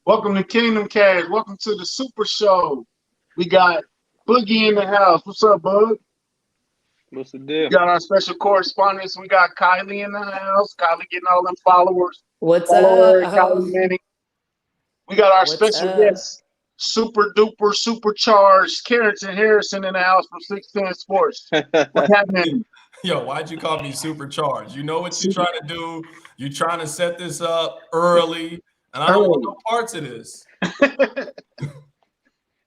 Welcome to Kingdom Cast. Welcome to the Super Show. We got Boogie in the house. What's up, Bug? What's the We deal? got our special correspondents. We got Kylie in the house. Kylie getting all them followers. What's Follow her, up? Kylie Manning. We got our What's special up? guest, super duper supercharged Carrington Harrison in the house from 610 Sports. What's happening? Yo, why'd you call me supercharged? You know what you're trying to do. You're trying to set this up early, and I don't want no parts of this.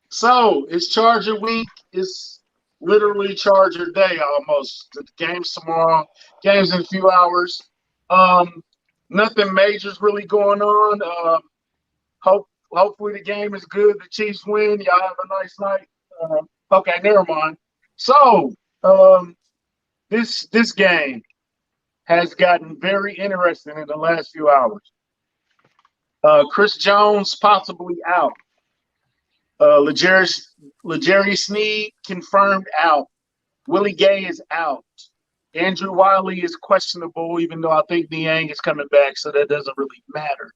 So it's Charger week. It's literally Charger day almost. The game's tomorrow. Game's in a few hours. Nothing major's really going on. Hopefully the game is good. The Chiefs win. Y'all have a nice night. Okay, never mind. So this game has gotten very interesting in the last few hours. Chris Jones possibly out. L'Jarius Sneed confirmed out. Willie Gay is out. Andrew Wiley is questionable, even though I think Niang is coming back, so that doesn't really matter.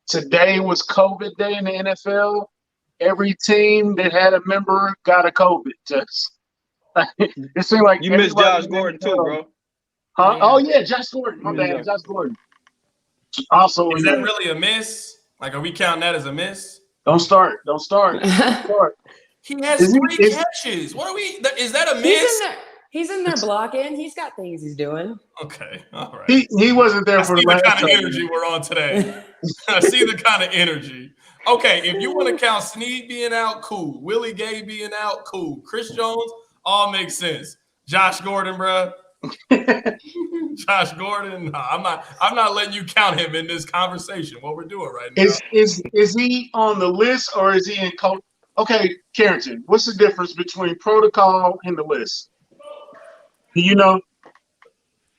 Today was COVID day in the NFL. Every team that had a member got a COVID test. It seemed like You missed Josh Gordon too, bro. Huh? Oh yeah, Josh Gordon. My bad, Josh Gordon. Also, Is that really a miss? Like, are we counting that as a miss? Don't start. He has three catches. What are we? Is that a miss? He's in there blocking. He's got things he's doing. Okay, all right. He wasn't there for the last kind of energy we're on today. I see the kind of energy. Okay, if you want to count Snead being out, cool. Willie Gay being out, cool. Chris Jones, all makes sense. Josh Gordon, bro. Josh Gordon, no, I'm not letting you count him in this conversation. What we're doing right now. Is he on the list or is he in coach? Okay, Carrington, what's the difference between protocol and the list? Do you know?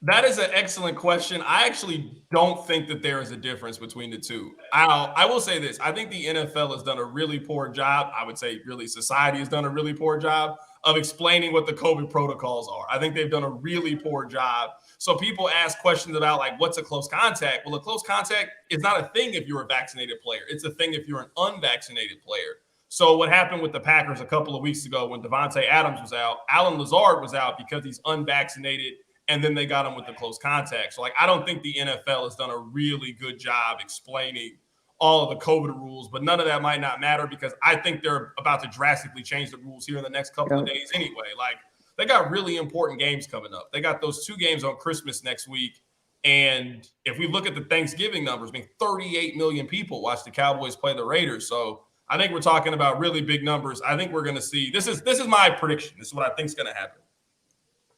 That is an excellent question. I actually don't think that there is a difference between the two. I will say this. I think the NFL has done a really poor job. I would say really society has done a really poor job of explaining what the COVID protocols are. I think they've done a really poor job. So people ask questions about like, what's a close contact? Well, a close contact is not a thing if you're a vaccinated player. It's a thing if you're an unvaccinated player. So what happened with the Packers a couple of weeks ago when Devontae Adams was out, Alan Lazard was out because he's unvaccinated, and then they got him with the close contact. So, like, I don't think the NFL has done a really good job explaining all of the COVID rules, but none of that might not matter because I think they're about to drastically change the rules here in the next couple of days anyway. Like, they got really important games coming up. They got those two games on Christmas next week. And if we look at the Thanksgiving numbers, 38 million people watch the Cowboys play the Raiders. So I think we're talking about really big numbers. I think we're going to see this is my prediction. This is what I think is going to happen.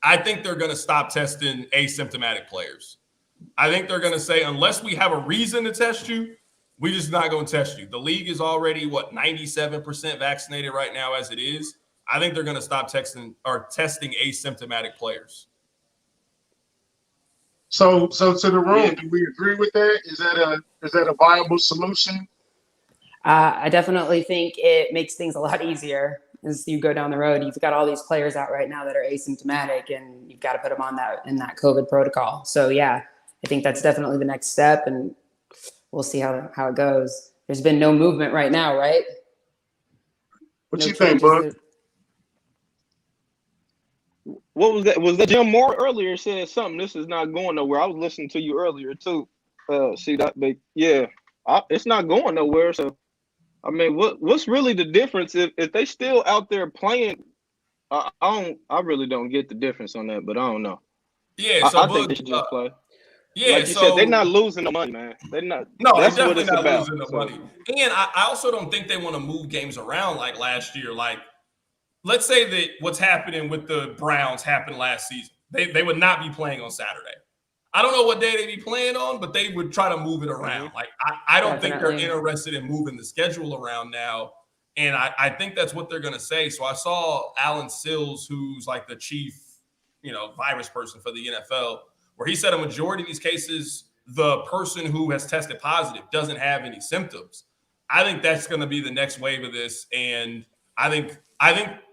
I think they're going to stop testing asymptomatic players. I think they're going to say, unless we have a reason to test you, we're just not going to test you. The league is already, 97% vaccinated right now as it is. I think they're going to stop testing asymptomatic players. So to the room, do we agree with that? Is that a viable solution? I definitely think it makes things a lot easier as you go down the road. You've got all these players out right now that are asymptomatic, and you've got to put them on that COVID protocol. So yeah, I think that's definitely the next step, and we'll see how it goes. There's been no movement right now, right? What you think, bud? What was that? Was that Jim Moore earlier said something? This is not going nowhere. I was listening to you earlier too. See that? But yeah, it's not going nowhere. So I mean, what's really the difference if they still out there playing? I really don't get the difference on that, but I don't know. Yeah, so I think they should just play. Yeah, like you said, they're not losing the money, man. They're not. No, that's they're what definitely it's not about. losing the money. And I also don't think they want to move games around like last year. Like, let's say that what's happening with the Browns happened last season. They would not be playing on Saturday. I don't know what day they'd be playing on, but they would try to move it around. Like, I don't think they're interested in moving the schedule around now. And I think that's what they're going to say. So I saw Alan Sills, who's like the chief, virus person for the NFL, where he said a majority of these cases, the person who has tested positive doesn't have any symptoms. I think that's going to be the next wave of this. And I think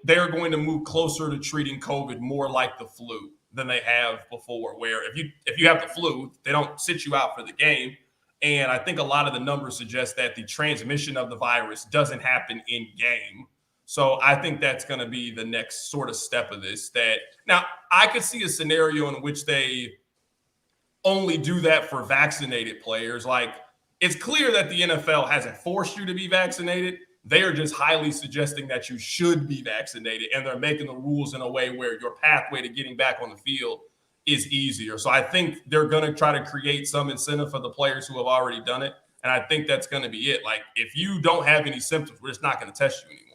they're going to move closer to treating COVID more like the flu than they have before, where if you have the flu, they don't sit you out for the game. And I think a lot of the numbers suggest that the transmission of the virus doesn't happen in game. So I think that's going to be the next sort of step of this. That now I could see a scenario in which they only do that for vaccinated players. Like, it's clear that the NFL hasn't forced you to be vaccinated. They are just highly suggesting that you should be vaccinated, and they're making the rules in a way where your pathway to getting back on the field is easier. So I think they're going to try to create some incentive for the players who have already done it, and I think that's going to be it. Like, if you don't have any symptoms, we're just not going to test you anymore.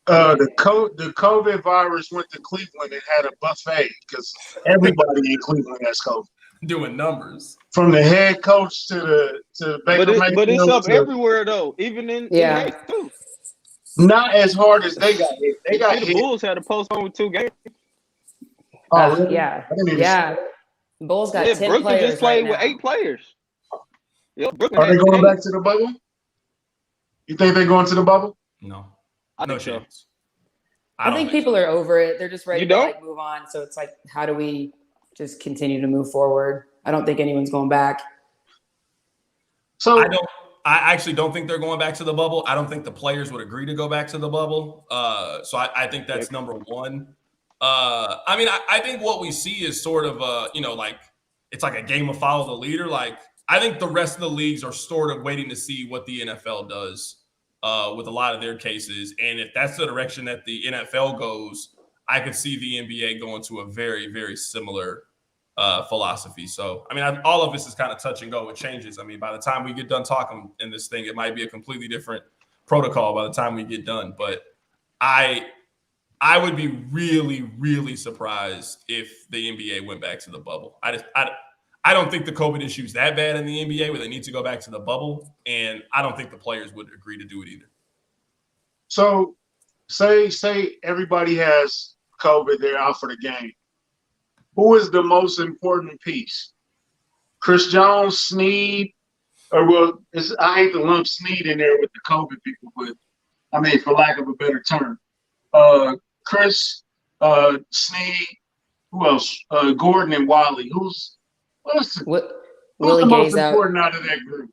The COVID virus went to Cleveland and had a buffet because everybody in Cleveland has COVID. Doing numbers from the head coach to Baker Mayfield. But it's up everywhere though, even in yeah. too. Not as hard as they got hit. They got hit. The Bulls had to postpone with 2 games. Oh, really? Yeah. The Bulls got 10 Brooklyn players just played right with now. 8 players. Yeah, Brooklyn Are they going 10. back to the bubble? You think they're going to the bubble? No. I No think so. chance. I think people are over it. They're just ready You to don't? like move on. So it's like, how do we just continue to move forward? I don't think anyone's going back. So I actually don't think they're going back to the bubble. I don't think the players would agree to go back to the bubble. So I think that's number one. I mean, I think what we see is sort of like it's like a game of follow the leader. Like, I think the rest of the leagues are sort of waiting to see what the NFL does with a lot of their cases. And if that's the direction that the NFL goes, I could see the NBA going to a very, very similar philosophy. So, I mean, all of this is kind of touch and go with changes. I mean, by the time we get done talking in this thing, it might be a completely different protocol by the time we get done. But I would be really, really surprised if the NBA went back to the bubble. I don't think the COVID issue is that bad in the NBA where they need to go back to the bubble, and I don't think the players would agree to do it either. So, say everybody has COVID, they're out for the game. Who is the most important piece? Chris Jones, Snead, or I hate to lump Snead in there with the COVID people, but I mean, for lack of a better term, Chris, Snead, who else? Gordon and Wiley. Who's Willie the most Gay's out. important out of that group?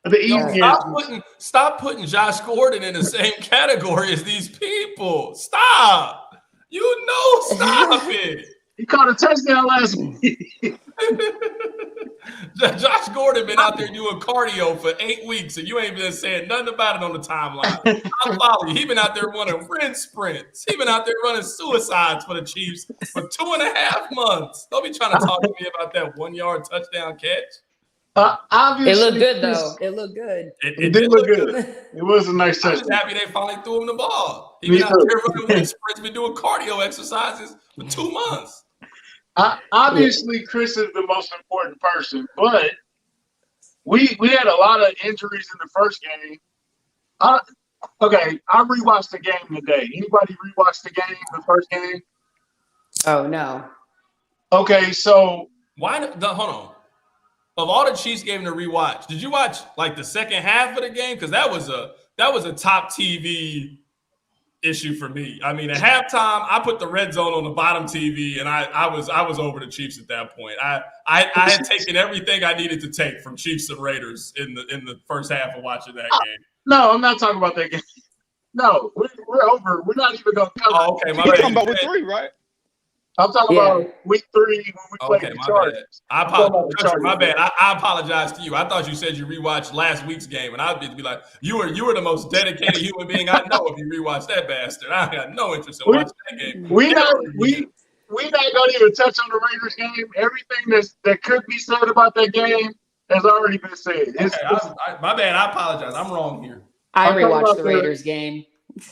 The easiest. Stop putting Josh Gordon in the same category as these people. Stop. Stop it. He caught a touchdown last week. Josh Gordon been out there doing cardio for 8 weeks, and you ain't been saying nothing about it on the timeline. I follow you. He been out there running sprints. He been out there running suicides for the Chiefs for 2.5 months. Don't be trying to talk to me about that 1-yard touchdown catch. Obviously, It looked good, though. It looked good. It did look good. It was a nice I'm touchdown. just happy they finally threw him the ball. He been out there running wind sprints, been doing cardio exercises for 2 months. Obviously, Chris is the most important person, but we had a lot of injuries in the first game. I rewatched the game today. Anybody rewatch the game, the first game? Oh, no. Okay, so hold on. Of all the Chiefs game to rewatch, did you watch like the second half of the game? Because that was a top TV issue for me. I mean, at halftime, I put the red zone on the bottom TV, and I was over the Chiefs at that point. I had taken everything I needed to take from Chiefs and Raiders in the first half of watching that game. No, I'm not talking about that game. No, we're over. We're not even going to cover. Oh, okay, my You're bad. talking about week 3, right? I'm talking about week 3 when we played the Chargers. I apologize. My bad. I apologize to you. I thought you said you rewatched last week's game, and I'd be like, you were the most dedicated human being I know if you rewatched that bastard. I got no interest in watching that game. We not going to even touch on the Raiders game. Everything that could be said about that game has already been said. My bad. I apologize. I'm wrong here. I rewatched the Raiders game.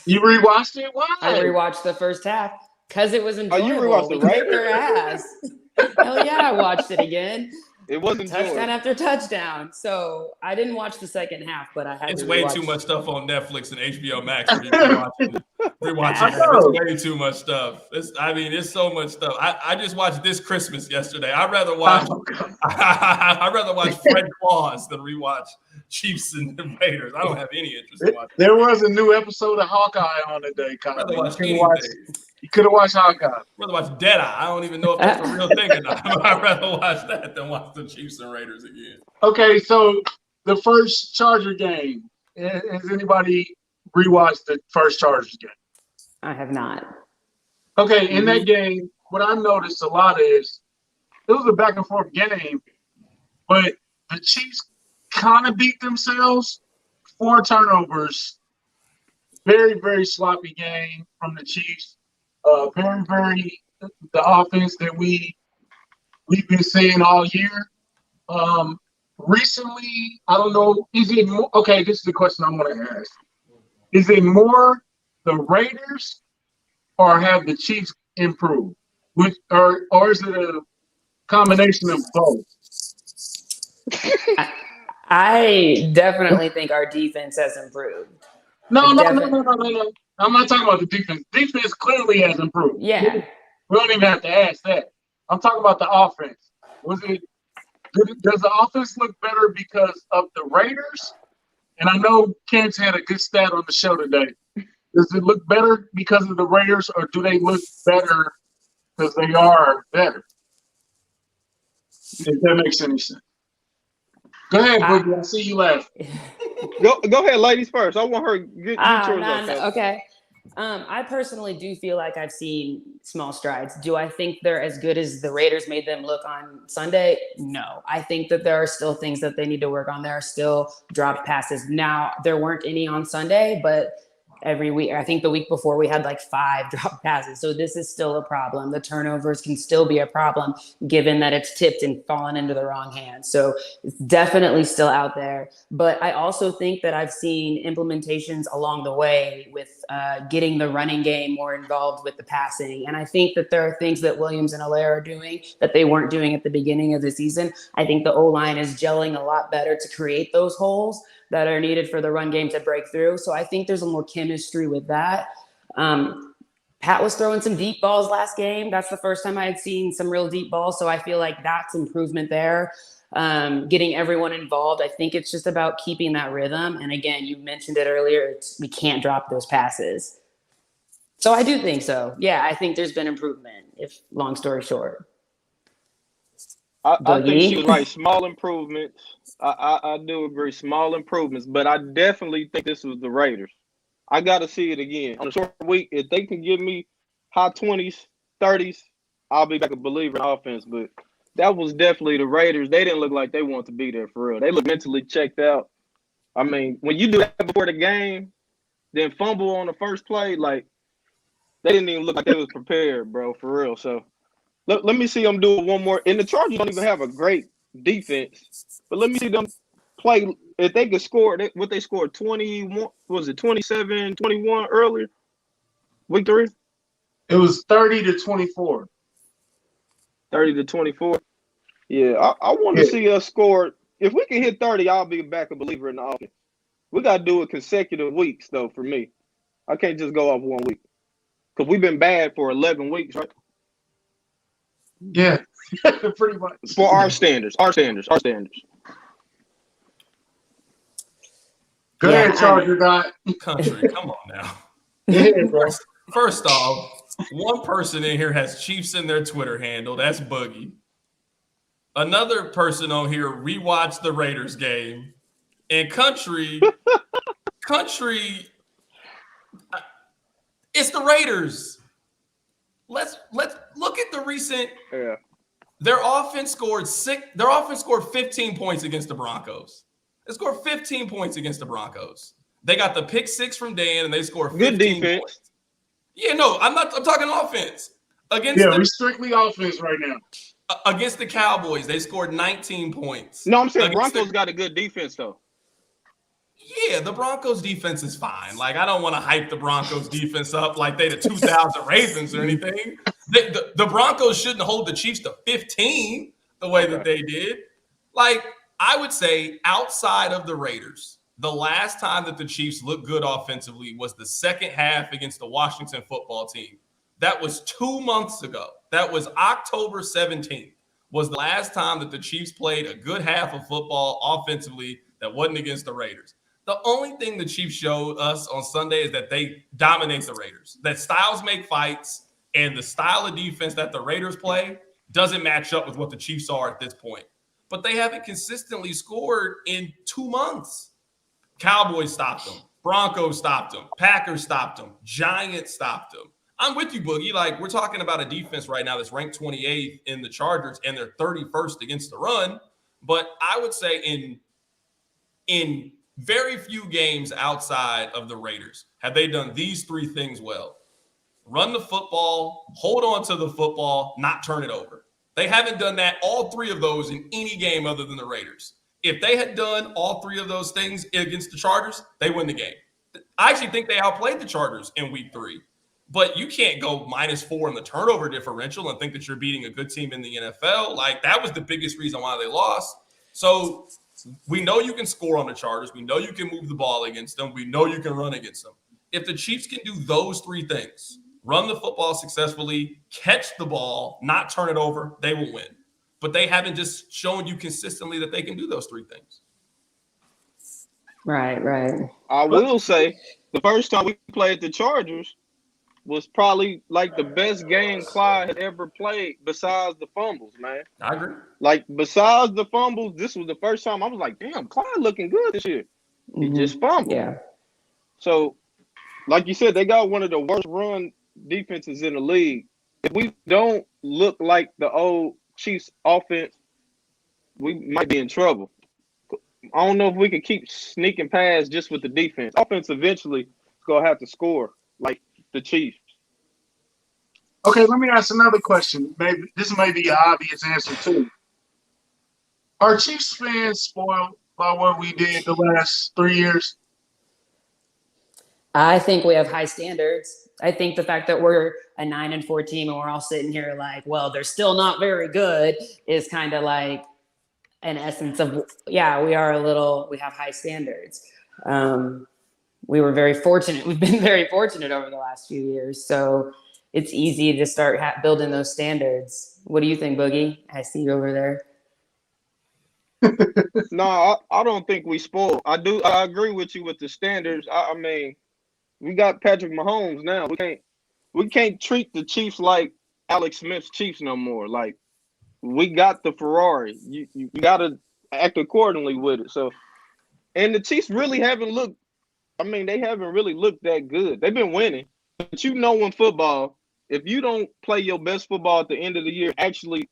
You rewatched it? Why? I rewatched the first half because it was enjoyable. Oh, you rewatched the Raiders? Their ass. Hell yeah, I watched it again. It wasn't touchdown after touchdown. So I didn't watch the second half, but I had. It's to way rewatch. too much stuff on Netflix and HBO Max for me rewatching. It's way too much stuff. It's so much stuff. I just watched This Christmas yesterday. I'd rather watch Fred Claus than rewatch Chiefs and the Raiders. I don't have any interest in watching. There was a new episode of Hawkeye on today, Kyle. You could have watched Hawkeye. I'd rather watch Deadeye. I don't even know if that's a real thing or not. I'd rather watch that than watch the Chiefs and Raiders again. Okay, so the first Charger game. Has anybody rewatched the first Chargers game? I have not. Okay, in that game, what I noticed a lot is it was a back and forth game, but the Chiefs kind of beat themselves. 4 turnovers. Very, very sloppy game from the Chiefs. Very, the offense that we've been seeing all year. Recently, I don't know. Is it more, okay? This is the question I'm going to ask. Is it more the Raiders, or have the Chiefs improved? Or is it a combination of both? I definitely think our defense has improved. No. I'm not talking about the defense. Defense clearly has improved. Yeah. We don't even have to ask that. I'm talking about the offense. Does the offense look better because of the Raiders? And I know Kent's had a good stat on the show today. Does it look better because of the Raiders, or do they look better because they are better? If that makes any sense. Go ahead, Boogie. I see you laugh. Go ahead, ladies first. I want her to get yours up. Okay. I personally do feel like I've seen small strides. Do I think they're as good as the Raiders made them look on Sunday? No. I think that there are still things that they need to work on. There are still dropped passes. Now, there weren't any on Sunday, but every week, I think the week before, we had like 5 dropped passes. So this is still a problem. The turnovers can still be a problem given that it's tipped and fallen into the wrong hands. So it's definitely still out there. But I also think that I've seen implementations along the way with getting the running game more involved with the passing. And I think that there are things that Williams and Allaire are doing that they weren't doing at the beginning of the season. I think the O-line is gelling a lot better to create those holes that are needed for the run game to break through. So I think there's a more chemistry with that. Pat was throwing some deep balls last game. That's the first time I had seen some real deep balls. So I feel like that's improvement there. Getting everyone involved. I think it's just about keeping that rhythm. And again, you mentioned it earlier, we can't drop those passes. So I do think so. Yeah, I think there's been improvement, if long story short. I think she was right. Small improvements. I do agree. Small improvements, but I definitely think this was the Raiders. I got to see it again on a short week. If they can give me high 20s, 30s, I'll be back a believer in offense. But that was definitely the Raiders. They didn't look like they wanted to be there for real. They look mentally checked out. I mean, when you do that before the game, then fumble on the first play, like they didn't even look like they was prepared, bro, for real. So. Let me see them do it one more. And the Chargers don't even have a great defense. But let me see them play. If they could score, what they scored 21, was it 27, 21 earlier? Week 3? It was 30-24. 30-24. Yeah, I want to see us score. If we can hit 30, I'll be back a believer in the offense. We got to do it consecutive weeks, though, for me. I can't just go off one week. Because we've been bad for 11 weeks, right? Yeah, pretty much. For our standards. Go ahead, Charger guy. Country, come on now. Yeah, bro. First off, one person in here has Chiefs in their Twitter handle. That's Boogie. Another person on here rewatched the Raiders game. And Country, it's the Raiders. Let's look at the recent. Yeah. Their offense scored 15 points against the Broncos. They scored 15 points against the Broncos. They got the pick 6 from Dan, and they scored 15 points. Yeah, no, I'm talking offense. We're strictly offense right now. Against the Cowboys, they scored 19 points. No, I'm saying Broncos got a good defense, though. Yeah, the Broncos defense is fine. Like, I don't want to hype the Broncos defense up like they the 2000 Ravens or anything. The Broncos shouldn't hold the Chiefs to 15 the way that they did. Like, I would say outside of the Raiders, the last time that the Chiefs looked good offensively was the second half against the Washington football team. That was 2 months ago. That was October 17th was the last time that the Chiefs played a good half of football offensively that wasn't against the Raiders. The only thing the Chiefs showed us on Sunday is that they dominate the Raiders, that styles make fights, and the style of defense that the Raiders play doesn't match up with what the Chiefs are at this point. But they haven't consistently scored in 2 months. Cowboys stopped them. Broncos stopped them. Packers stopped them. Giants stopped them. I'm with you, Boogie. Like, we're talking about a defense right now that's ranked 28th in the Chargers, and they're 31st against the run. But I would say in very few games outside of the Raiders have they done these three things well: run the football, hold on to the football, not turn it over. They haven't done that, all three of those, in any game other than the Raiders. If they had done all three of those things against the Chargers, they win the game. I actually think they outplayed the Chargers in week 3. But you can't go -4 in the turnover differential and think that you're beating a good team in the NFL. Like, that was the biggest reason why they lost. So we know you can score on the Chargers. We know you can move the ball against them. We know you can run against them. If the Chiefs can do those three things, run the football successfully, catch the ball, not turn it over, they will win. But they haven't just shown you consistently that they can do those three things. Right. I will say the first time we played the Chargers was probably like the best game Clyde had ever played besides the fumbles, man. I agree. Like, besides the fumbles, this was the first time I was like, damn, Clyde looking good this year. He just fumbled. Yeah. So, like you said, they got one of the worst run defenses in the league. If we don't look like the old Chiefs offense, we might be in trouble. I don't know if we can keep sneaking past just with the defense. Offense eventually is going to have to score like the Chiefs. Okay, let me ask another question. Maybe this may be an obvious answer too. Are Chiefs fans spoiled by what we did the last 3 years? I think we have high standards. I think the fact that we're a 9-4 team and we're all sitting here like, well, they're still not very good, is kind of like an essence of, yeah, we have high standards. We were very fortunate. We've been very fortunate over the last few years. So it's easy to start building those standards. What do you think, Boogie? I see you over there. No, I don't think we spoiled. I agree with you with the standards. I mean, we got Patrick Mahomes now. We can't treat the Chiefs like Alex Smith's Chiefs no more. Like, we got the Ferrari. You got to act accordingly with it. So, and the Chiefs really haven't looked. I mean, they haven't really looked that good. They've been winning, but you know, in football, if you don't play your best football at the end of the year, actually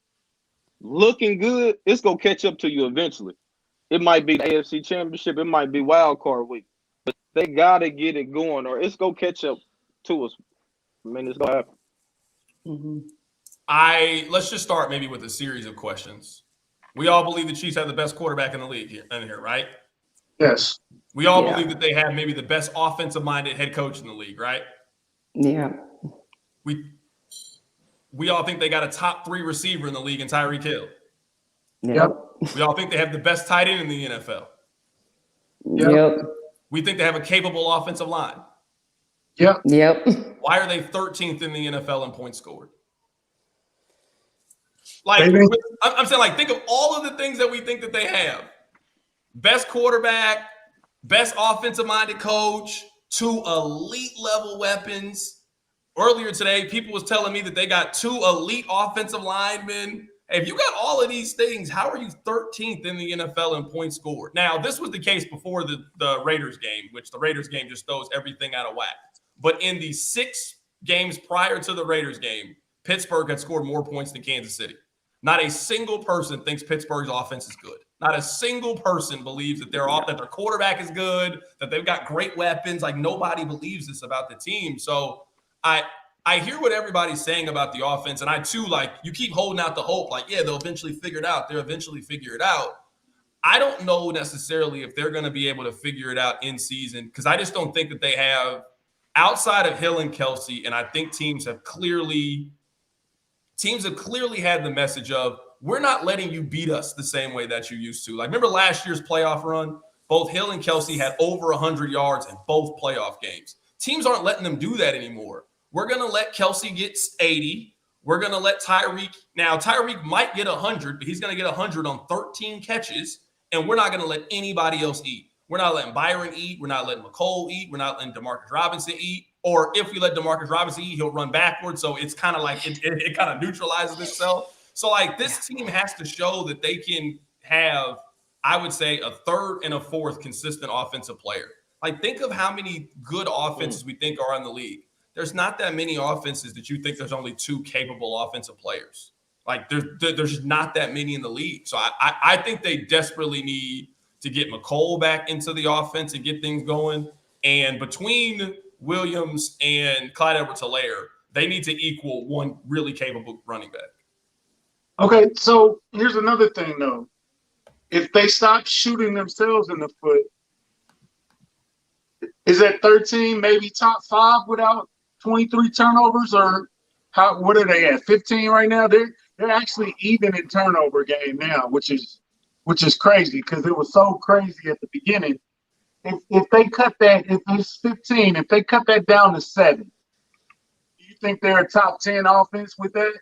looking good, it's gonna catch up to you eventually. It might be the AFC Championship. It might be wild card week. But they got to get it going or it's going to catch up to us. I mean, it's going to happen. Mm-hmm. Let's just start maybe with a series of questions. We all believe the Chiefs have the best quarterback in the league here, right? Yes. We all believe that they have maybe the best offensive-minded head coach in the league, right? Yeah. We all think they got a top 3 receiver in the league in Tyreek Hill. Yep. We all think they have the best tight end in the NFL. Yep. We think they have a capable offensive line. Yep. Why are they 13th in the NFL in points scored? Like, I'm saying, like, think of all of the things that we think that they have. Best quarterback, best offensive-minded coach, 2 elite-level weapons. Earlier today, people was telling me that they got 2 elite offensive linemen. If you got all of these things, how are you 13th in the NFL in points scored? Now, this was the case before the Raiders game, which the Raiders game just throws everything out of whack. But in the 6 games prior to the Raiders game, Pittsburgh had scored more points than Kansas City. Not a single person thinks Pittsburgh's offense is good. Not a single person believes that their quarterback is good, that they've got great weapons. Like, nobody believes this about the team. So I hear what everybody's saying about the offense, and I too, like, you keep holding out the hope, like, yeah, they'll eventually figure it out. They'll eventually figure it out. I don't know necessarily if they're going to be able to figure it out in season, because I just don't think that they have, outside of Hill and Kelsey, and I think teams have clearly had the message of, we're not letting you beat us the same way that you used to. Like, remember last year's playoff run? Both Hill and Kelsey had over 100 yards in both playoff games. Teams aren't letting them do that anymore. We're going to let Kelsey get 80. We're going to let Tyreek. Now, Tyreek might get 100, but he's going to get 100 on 13 catches, and we're not going to let anybody else eat. We're not letting Byron eat. We're not letting McCole eat. We're not letting Demarcus Robinson eat. Or if we let Demarcus Robinson eat, he'll run backwards. So it's kind of like it kind of neutralizes itself. So like this team has to show that they can have, I would say, a third and a fourth consistent offensive player. Like think of how many good offenses we think are in the league. There's not that many offenses that you think there's only 2 capable offensive players. Like there's not that many in the league. So I think they desperately need to get McCole back into the offense and get things going. And between Williams and Clyde Edwards-Helaire, they need to equal one really capable running back. Okay, so here's another thing though. If they stop shooting themselves in the foot, is that 13 maybe top 5 without 23 turnovers, or how? What are they at? 15 right now. They're actually even in turnover game now, which is crazy because it was so crazy at the beginning. If they cut that, if it's 15, if they cut that down to 7, do you think they're a top 10 offense with that?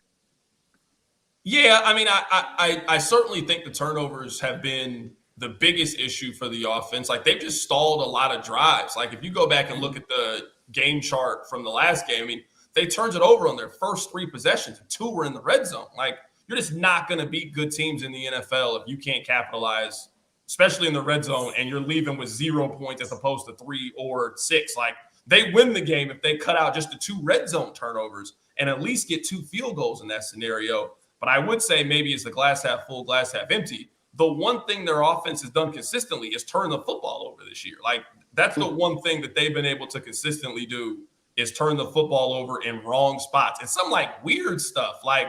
Yeah, I mean, I certainly think the turnovers have been the biggest issue for the offense. Like they've just stalled a lot of drives. Like if you go back and look at the game chart from the last game, I mean, they turned it over on their first 3 possessions, and 2 were in the red zone. Like you're just not going to beat good teams in the NFL if you can't capitalize, especially in the red zone, and you're leaving with 0 points as opposed to 3 or 6. Like they win the game if they cut out just the 2 red zone turnovers and at least get 2 field goals in that scenario. But I would say maybe it's the glass half full, glass half empty. The one thing their offense has done consistently is turn the football over this year. Like that's the one thing that they've been able to consistently do is turn the football over in wrong spots. And some like weird stuff, like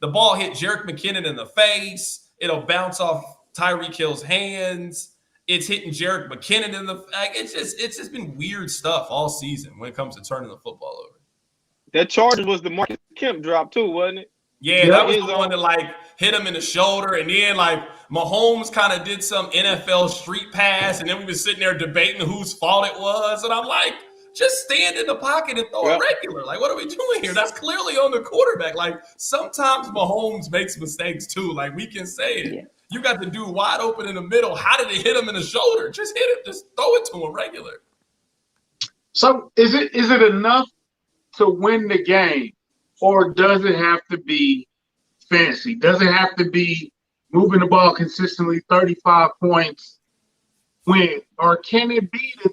the ball hit Jerick McKinnon in the face. It'll bounce off Tyreek Hill's hands. It's hitting Jerick McKinnon in the like. It's just been weird stuff all season when it comes to turning the football over. That Chargers was the Marcus Kemp drop too, wasn't it? Yeah, that was the one that like hit him in the shoulder, and then like Mahomes kind of did some NFL street pass, and then we were sitting there debating whose fault it was, and I'm like, just stand in the pocket and throw it regular. Like, what are we doing here? That's clearly on the quarterback. Like, sometimes Mahomes makes mistakes too. Like, we can say it. Yeah. You got the dude wide open in the middle. How did it hit him in the shoulder? Just hit it. Just throw it to him regular. So is it enough to win the game, or does it have to be fancy? Does it have to be moving the ball consistently, 35 points, win? Or can it be the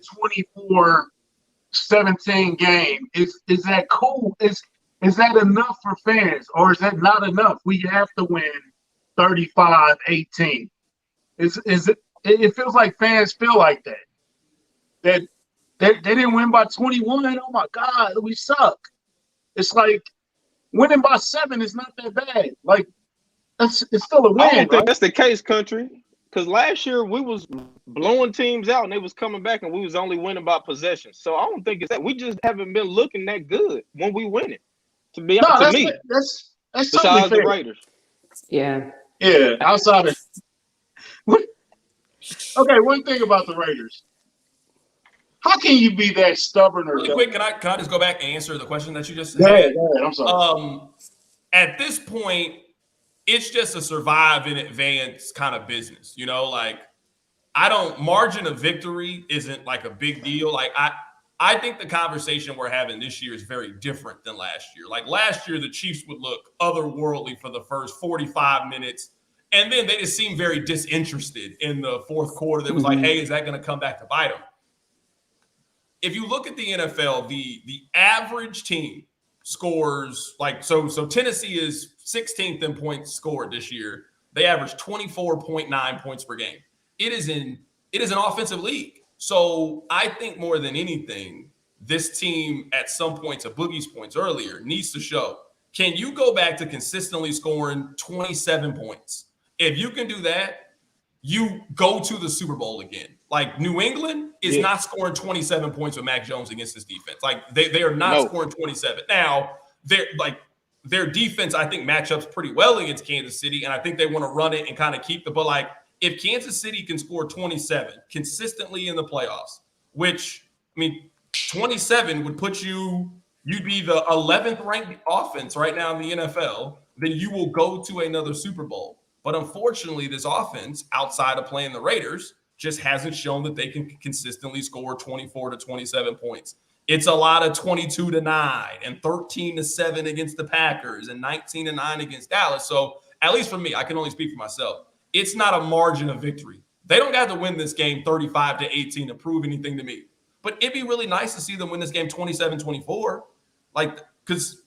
24-17 game? Is that cool? Is that enough for fans, or is that not enough? We have to win 35-18. It feels like fans feel like that they didn't win by 21. Oh my God, we suck. It's like winning by 7 is not that bad. Like it's still a win. I don't think right? that's the case, country. Because last year we was blowing teams out and they was coming back and we was only winning by possession. So I don't think it's that. We just haven't been looking that good when we win it. To be honest, to me, that's besides the Raiders. Yeah. Yeah, outside of okay, one thing about the Raiders. How can you be that stubborn or really quick? Can I just go back and answer the question that you just said? Go ahead, I'm sorry. At this point, it's just a survive in advance kind of business. You know, like margin of victory isn't like a big deal. Like I think the conversation we're having this year is very different than last year. Like last year, the Chiefs would look otherworldly for the first 45 minutes. And then they just seemed very disinterested in the fourth quarter. That was like, hey, is that going to come back to bite them? If you look at the NFL, the average team scores like so Tennessee is 16th in points scored this year. They average 24.9 points per game. It is an offensive league. So I think more than anything, this team at some point, to Boogie's points earlier, needs to show, can you go back to consistently scoring 27 points? If you can do that, you go to the Super Bowl again. Like New England is not scoring 27 points with Mac Jones against this defense. Like they are not scoring 27. Now, their defense, I think, matchups pretty well against Kansas City, and I think they want to run it and kind of keep but like if Kansas City can score 27 consistently in the playoffs, which, I mean, 27 would put you'd be the 11th ranked offense right now in the NFL, then you will go to another Super Bowl. But unfortunately, this offense, outside of playing the Raiders, just hasn't shown that they can consistently score 24 to 27 points. It's a lot of 22-9 and 13-7 against the Packers and 19-9 against Dallas. So at least for me, I can only speak for myself. It's not a margin of victory. They don't have to win this game 35-18 to prove anything to me. But it'd be really nice to see them win this game 27-24. Like, because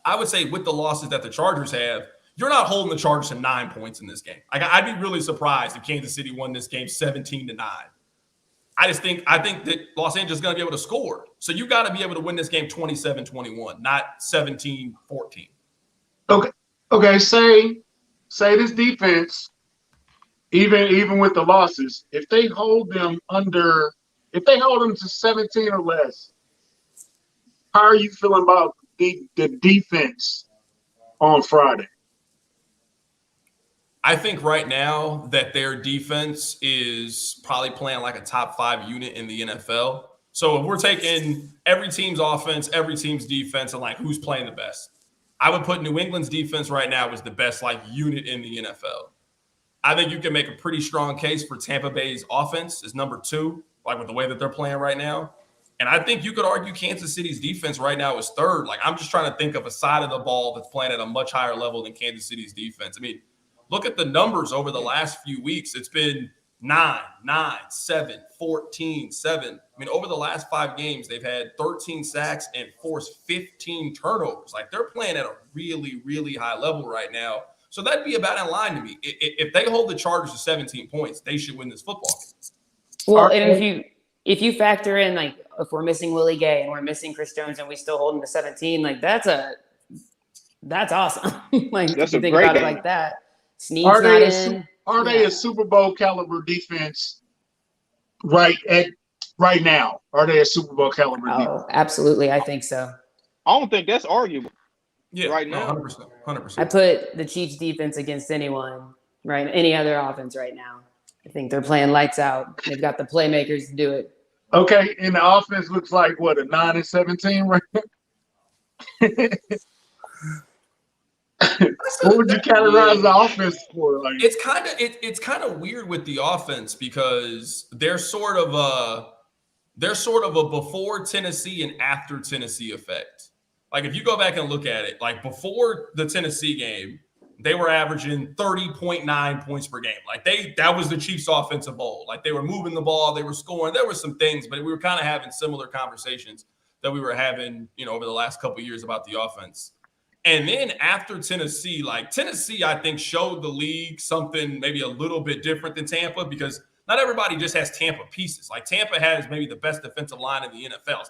I would say with the losses that the Chargers have, you're not holding the Chargers to 9 points in this game. Like, I'd be really surprised if Kansas City won this game 17-9. I think that Los Angeles is going to be able to score. So you got to be able to win this game 27-21, not 17-14. Okay. Say this defense, even with the losses, if they hold them to 17 or less, how are you feeling about the defense on Friday? I think right now that their defense is probably playing like a top 5 unit in the NFL. So if we're taking every team's offense, every team's defense, and like who's playing the best, I would put New England's defense right now as the best like unit in the NFL. I think you can make a pretty strong case for Tampa Bay's offense as number 2, like with the way that they're playing right now. And I think you could argue Kansas City's defense right now is 3rd. Like, I'm just trying to think of a side of the ball that's playing at a much higher level than Kansas City's defense. I mean, look at the numbers over the last few weeks. It's been 9, 7, 14, 7. I mean, over the last 5 games, they've had 13 sacks and forced 15 turnovers. Like, they're playing at a really, really high level right now. So that'd be about in line to me. If they hold the Chargers to 17 points, they should win this football game. Well, and if you factor in, like, if we're missing Willie Gay and we're missing Chris Jones and we still hold him to 17, like, that's awesome. Like, that's if you a think great about game. it like that. Snead's not in. Are they a Super Bowl caliber defense right now? Are they a Super Bowl caliber defense? Oh, absolutely. I think so. I don't think that's arguable. Yeah, right now. 100%. I put the Chiefs defense against anyone, right? Any other offense right now. I think they're playing lights out. They've got the playmakers to do it. Okay, and the offense looks like what, a 9-17 right now? What would you categorize the offense for? Like, it's kind of weird with the offense because they're sort of a before Tennessee and after Tennessee effect. Like, if you go back and look at it, like before the Tennessee game, they were averaging 30.9 points per game. Like, that was the Chiefs' offensive bowl. Like, they were moving the ball, they were scoring. There were some things, but we were kind of having similar conversations that we were having, over the last couple of years about the offense. And then after Tennessee, like Tennessee, I think showed the league something maybe a little bit different than Tampa because not everybody just has Tampa pieces. Like, Tampa has maybe the best defensive line in the NFL.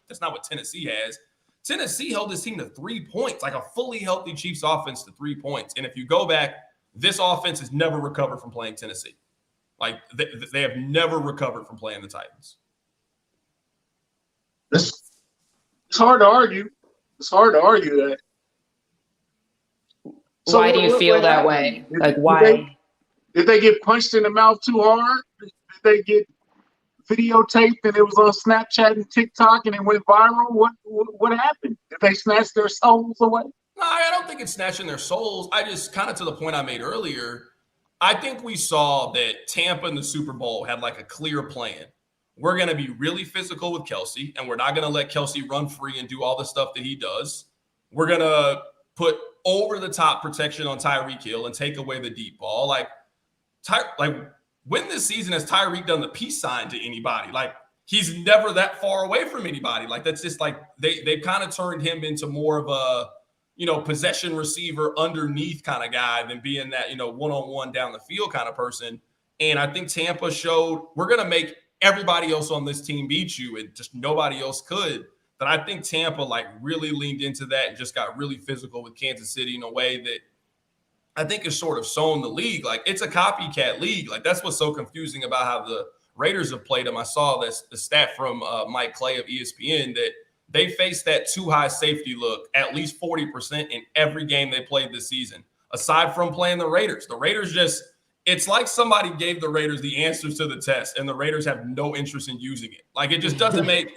That's not what Tennessee has. Tennessee held this team to 3 points, like a fully healthy Chiefs offense to 3 points. And if you go back, this offense has never recovered from playing Tennessee. Like, they have never recovered from playing the Titans. It's hard to argue. It's hard to argue that. So why do you feel that way? Like, why? Did they get punched in the mouth too hard? Did they get videotaped and it was on Snapchat and TikTok and it went viral? What happened? Did they snatch their souls away? No, I don't think it's snatching their souls. I just kind of to the point I made earlier, I think we saw that Tampa in the Super Bowl had like a clear plan. We're going to be really physical with Kelsey, and we're not going to let Kelsey run free and do all the stuff that he does. We're going to put over-the-top protection on Tyreek Hill and take away the deep ball. Like when this season has Tyreek done the peace sign to anybody? Like, he's never that far away from anybody. Like, that's just like they've kind of turned him into more of a, possession receiver underneath kind of guy than being that, one-on-one down the field kind of person. And I think Tampa showed we're going to make everybody else on this team beat you, and just nobody else could. But I think Tampa like really leaned into that and just got really physical with Kansas City in a way that I think is sort of sown the league. Like, it's a copycat league. Like, that's what's so confusing about how the Raiders have played them. I saw the stat from Mike Clay of ESPN that they faced that too high safety look at least 40% in every game they played this season, aside from playing the Raiders. The Raiders it's like somebody gave the Raiders the answers to the test and the Raiders have no interest in using it. Like, it just doesn't make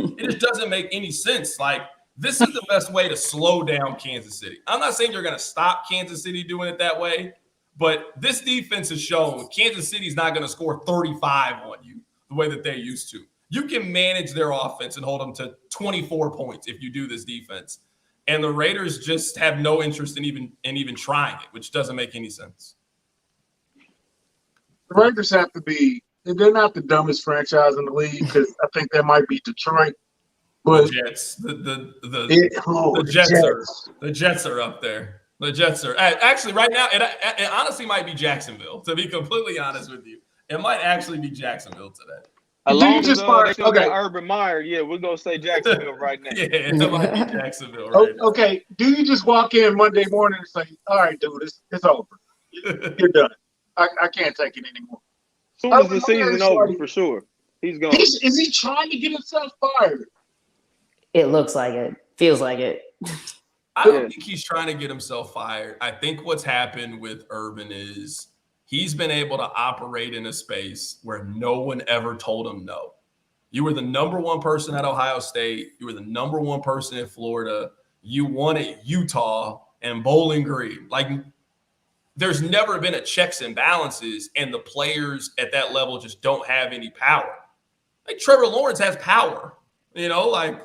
any sense. Like, this is the best way to slow down Kansas City. I'm not saying you're going to stop Kansas City doing it that way, But this defense has shown Kansas City's not going to score 35 on you the way that they used to. You can manage their offense and hold them to 24 points if you do this defense. And the Raiders just have no interest in even trying it, which doesn't make any sense. The Raiders have to be – they're not the dumbest franchise in the league because I think that might be Detroit. But the Jets. The Jets are up there. The Jets are – actually, right now, it honestly might be Jacksonville, to be completely honest with you. It might actually be Jacksonville today. As long as they still got Urban Meyer, yeah, we're going to say Jacksonville right now. Yeah, it might be Jacksonville right now. Okay, do you just walk in Monday morning and say, all right, dude, it's over. You're done. I can't take it anymore. As soon as the season's over, for sure, he's gone. Is he trying to get himself fired? It looks like it. Feels like it. I don't think he's trying to get himself fired. I think what's happened with Urban is he's been able to operate in a space where no one ever told him no. You were the number one person at Ohio State. You were the number one person in Florida. You won at Utah and Bowling Green. Like, there's never been a checks and balances, and the players at that level just don't have any power. Like, Trevor Lawrence has power. Like,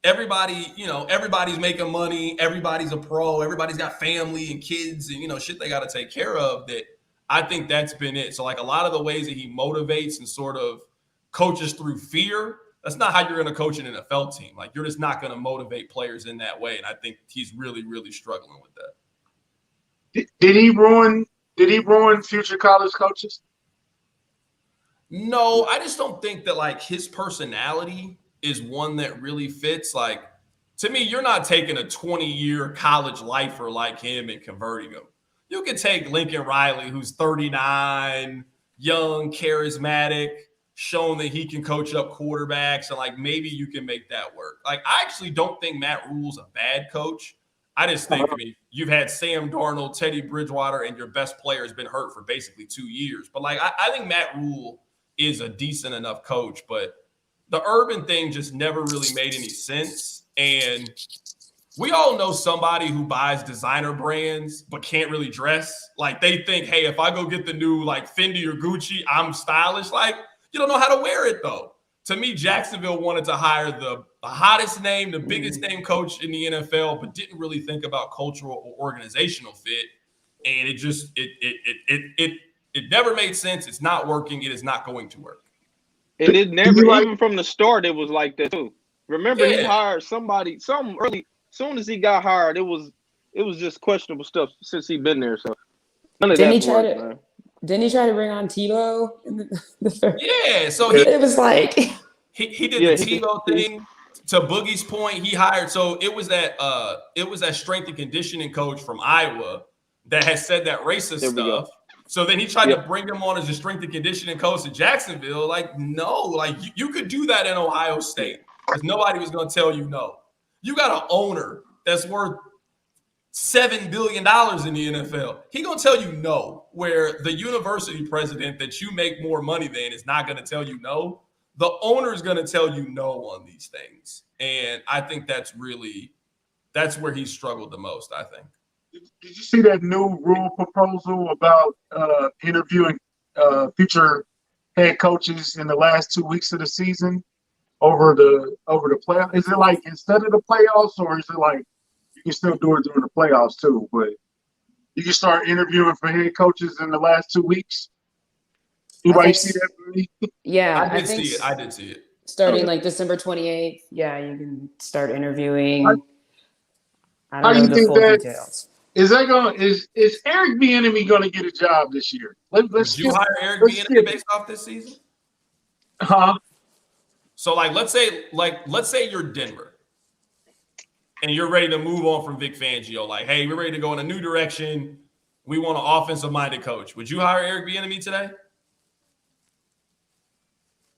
everybody's making money. Everybody's a pro. Everybody's got family and kids and, shit they got to take care of. That I think that's been it. So, like, a lot of the ways that he motivates and sort of coaches through fear, that's not how you're going to coach an NFL team. Like, you're just not going to motivate players in that way. And I think he's really, really struggling with that. Did he ruin future college coaches? No, I just don't think that, like, his personality is one that really fits. Like, to me, you're not taking a 20-year college lifer like him and converting him. You can take Lincoln Riley, who's 39, young, charismatic, shown that he can coach up quarterbacks, and, like, maybe you can make that work. Like, I actually don't think Matt Rule's a bad coach. I just think, you've had Sam Darnold, Teddy Bridgewater, and your best player has been hurt for basically 2 years. But, like, I think Matt Rule is a decent enough coach, but the Urban thing just never really made any sense. And we all know somebody who buys designer brands but can't really dress. Like, they think, hey, if I go get the new, like, Fendi or Gucci, I'm stylish. Like, you don't know how to wear it, though. To me, Jacksonville wanted to hire the hottest name, the biggest name coach in the NFL, but didn't really think about cultural or organizational fit. And it just it never made sense. It's not working. It is not going to work. And it never, even from the start, it was like that too. Remember, he hired somebody, something early. As soon as he got hired, it was just questionable stuff since he'd been there. So none of that worked, man. Didn't he try to bring on Tebow? Yeah, so it was like he did the Tebow thing. To Boogie's point, he hired. So it was that strength and conditioning coach from Iowa that had said that racist stuff. So then he tried to bring him on as a strength and conditioning coach at Jacksonville. Like, no, like you could do that in Ohio State because nobody was going to tell you no. You got an owner that's worth $7 billion in the NFL. He gonna tell you no, where the university president that you make more money than is not gonna tell you no. The owner is gonna tell you no on these things. And I think that's where he struggled the most, I think. Did you see that new rule proposal about interviewing future head coaches in the last 2 weeks of the season over the playoffs? Is it like instead of the playoffs, or is it like you can still do it during the playoffs too, but you can start interviewing for head coaches in the last 2 weeks? Anybody see that for me? Yeah, I did see it. Starting like December 28th, yeah, you can start interviewing. I How don't do know you the think full that details. is Eric Bieniemy going to get a job this year? Would you hire Eric Bieniemy based off this season? Huh? So let's say you're Denver and you're ready to move on from Vic Fangio. Like, hey, we're ready to go in a new direction. We want an offensive-minded coach. Would you hire Eric Bieniemy today?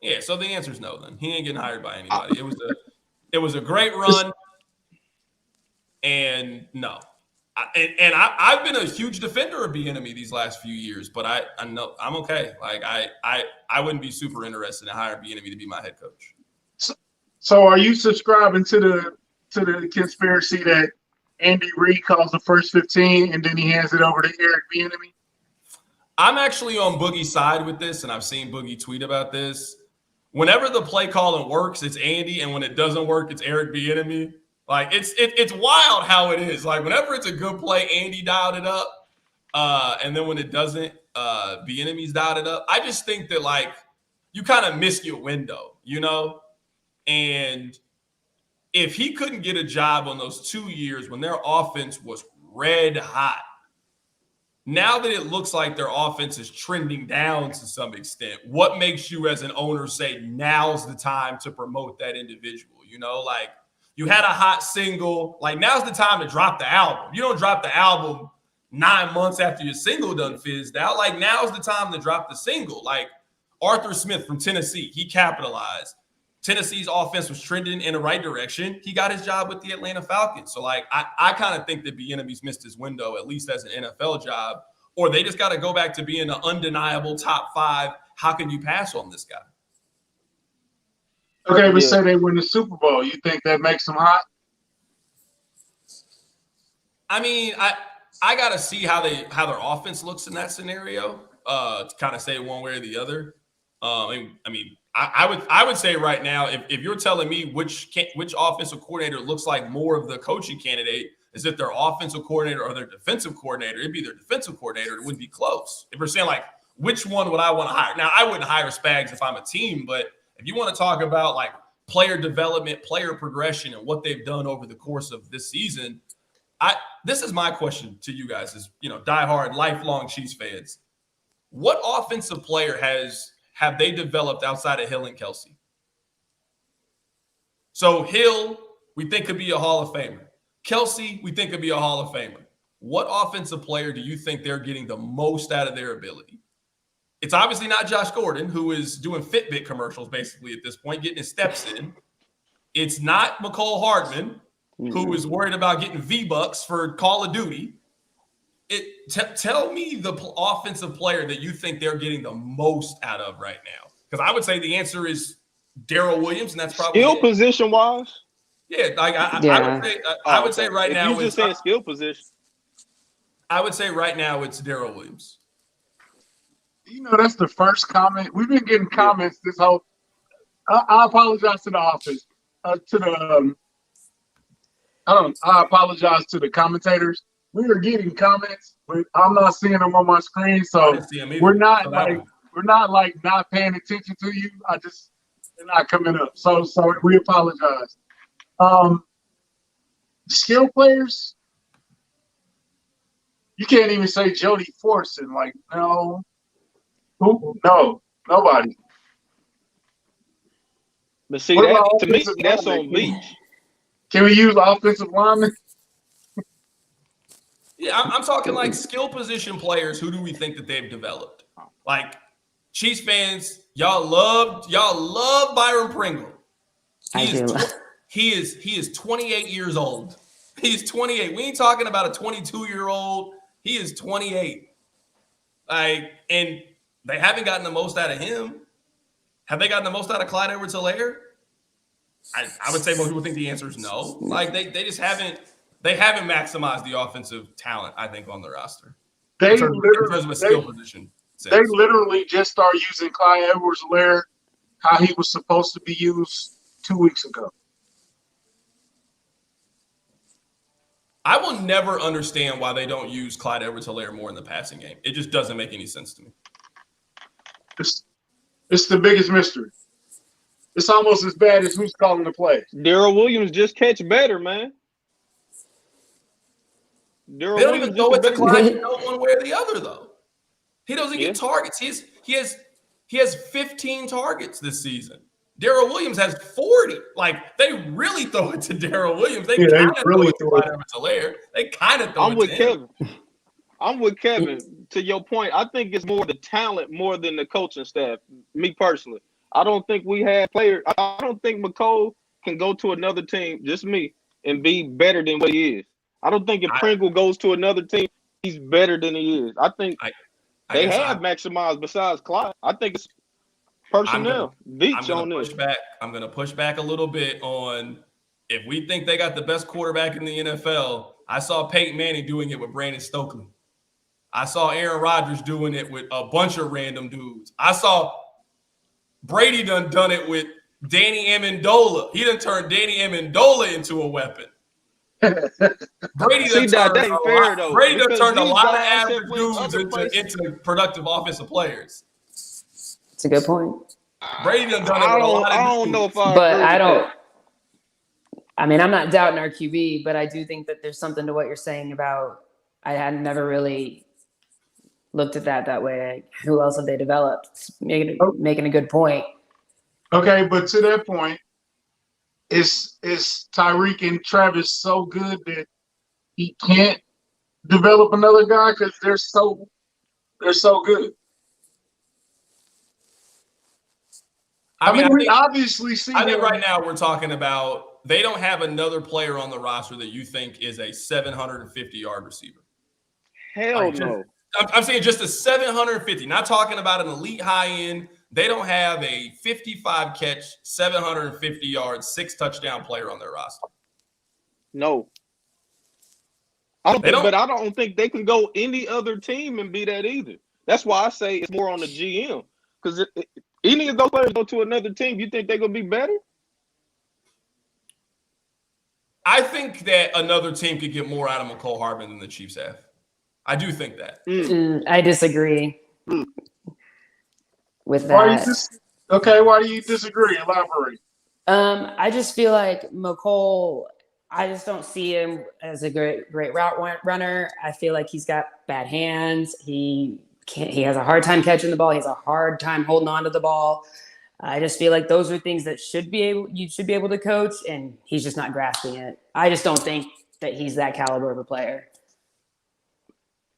Yeah, so the answer is no then. He ain't getting hired by anybody. It was a great run, and no. I've been a huge defender of Bieniemy these last few years, but I know I'm okay. Like I wouldn't be super interested in hiring Bieniemy to be my head coach. So are you subscribing to the conspiracy that Andy Reid calls the first 15 and then he hands it over to Eric Bieniemy? I'm actually on Boogie's side with this, and I've seen Boogie tweet about this. Whenever the play calling works, it's Andy, and when it doesn't work, it's Eric Bieniemy. Like it's wild how it is. Like whenever it's a good play, Andy dialed it up, and then when it doesn't, Bieniemy's dialed it up. I just think that like you kind of miss your window, you know. And if he couldn't get a job on those 2 years when their offense was red hot, now that it looks like their offense is trending down to some extent, what makes you as an owner say now's the time to promote that individual? You know, like you had a hot single, like now's the time to drop the album. You don't drop the album 9 months after your single done fizzed out. Like now's the time to drop the single. Like Arthur Smith from Tennessee, he capitalized. Tennessee's offense was trending in the right direction. He got his job with the Atlanta Falcons. So, like, I kind of think that Bieniemy's missed his window, at least as an NFL job, or they just got to go back to being an undeniable top 5. How can you pass on this guy? Okay, we say they win the Super Bowl. You think that makes them hot? I mean, I got to see how their offense looks in that scenario to kind of say one way or the other. I would say right now, if you're telling me which offensive coordinator looks like more of the coaching candidate, is it their offensive coordinator or their defensive coordinator? It'd be their defensive coordinator. It wouldn't be close. If we're saying like, which one would I want to hire? Now, I wouldn't hire Spags if I'm a team, but if you want to talk about like player development, player progression, and what they've done over the course of this season, this is my question to you guys as, you know, diehard, lifelong Chiefs fans. What offensive player have they developed outside of Hill and Kelsey? So Hill, we think could be a Hall of Famer. Kelsey, we think could be a Hall of Famer. What offensive player do you think they're getting the most out of their ability? It's obviously not Josh Gordon, who is doing Fitbit commercials basically at this point, getting his steps in. It's not McCole Hardman, who is worried about getting V-Bucks for Call of Duty. Tell me the offensive player that you think they're getting the most out of right now. Because I would say the answer is Darrell Williams, and that's probably skill position wise. Yeah, like I would say right now. You just said skill position. I would say right now it's Darrell Williams. You know, that's the first comment. We've been getting comments this whole. I apologize to the office, I apologize to the commentators. We are getting comments, but I'm not seeing them on my screen, so we're not not paying attention to you. They're not coming up. So we apologize. Skill players, you can't even say Jody Fortson. Like, no, nobody. But see, that, to me, that's on Beach. Can we use offensive linemen? Yeah, I'm talking like skill position players. Who do we think that they've developed? Like Chiefs fans, y'all love Byron Pringle. He is 28 years old. He's 28. We ain't talking about a 22-year-old. He is 28. Like, and they haven't gotten the most out of him. Have they gotten the most out of Clyde Edwards-Helaire? I would say most people think the answer is no. Like they just haven't. They haven't maximized the offensive talent, I think, on the roster. In terms of a skill position. They literally just started using Clyde Edwards-Helaire how he was supposed to be used 2 weeks ago. I will never understand why they don't use Clyde Edwards-Helaire more in the passing game. It just doesn't make any sense to me. It's the biggest mystery. It's almost as bad as who's calling the plays. Darrell Williams just catch better, man. They don't even know it to Clyde one way or the other, though. He doesn't get targets. He has 15 targets this season. Darrell Williams has 40. Like, they really throw it to Darrell Williams. They kind of really throw it to Helaire. They kind of throw it to him. I'm with Kevin. To your point, I think it's more the talent more than the coaching staff, me personally. I don't think we have players. I don't think McCole can go to another team, just me, and be better than what he is. I don't think if Pringle goes to another team, he's better than he is. I think they have maximized besides Clyde. I think it's personnel. Beach on this. I'm going to push back a little bit on if we think they got the best quarterback in the NFL. I saw Peyton Manning doing it with Brandon Stokely. I saw Aaron Rodgers doing it with a bunch of random dudes. I saw Brady done it with Danny Amendola. He done turned Danny Amendola into a weapon. Brady done turned a lot of average dudes into productive offensive players. It's a good point. Brady done it with a lot of I don't know if I mean, I'm not doubting our QB, but I do think that there's something to what you're saying about I had never really looked at that way. Who else have they developed? Making a good point. Okay, but to that point, is Tyreek and Travis so good that he can't develop another guy because they're so good? I mean, we obviously see. I think right now we're talking about they don't have another player on the roster that you think is a 750-yard receiver. Hell no. I'm saying just a 750, not talking about an elite high end. They don't have a 55-catch, 750-yard, 6-touchdown player on their roster. No. But I don't think they can go any other team and be that either. That's why I say it's more on the GM. Because any of those players go to another team, you think they're going to be better? I think that another team could get more out of McCole Hardman than the Chiefs have. I do think that. I disagree with that. Why do you disagree? Elaborate. I just feel like McCole, I just don't see him as a great route runner. I feel like he's got bad hands. He has a hard time catching the ball. He has a hard time holding on to the ball. I just feel like those are things that you should be able to coach, and he's just not grasping it. I just don't think that he's that caliber of a player.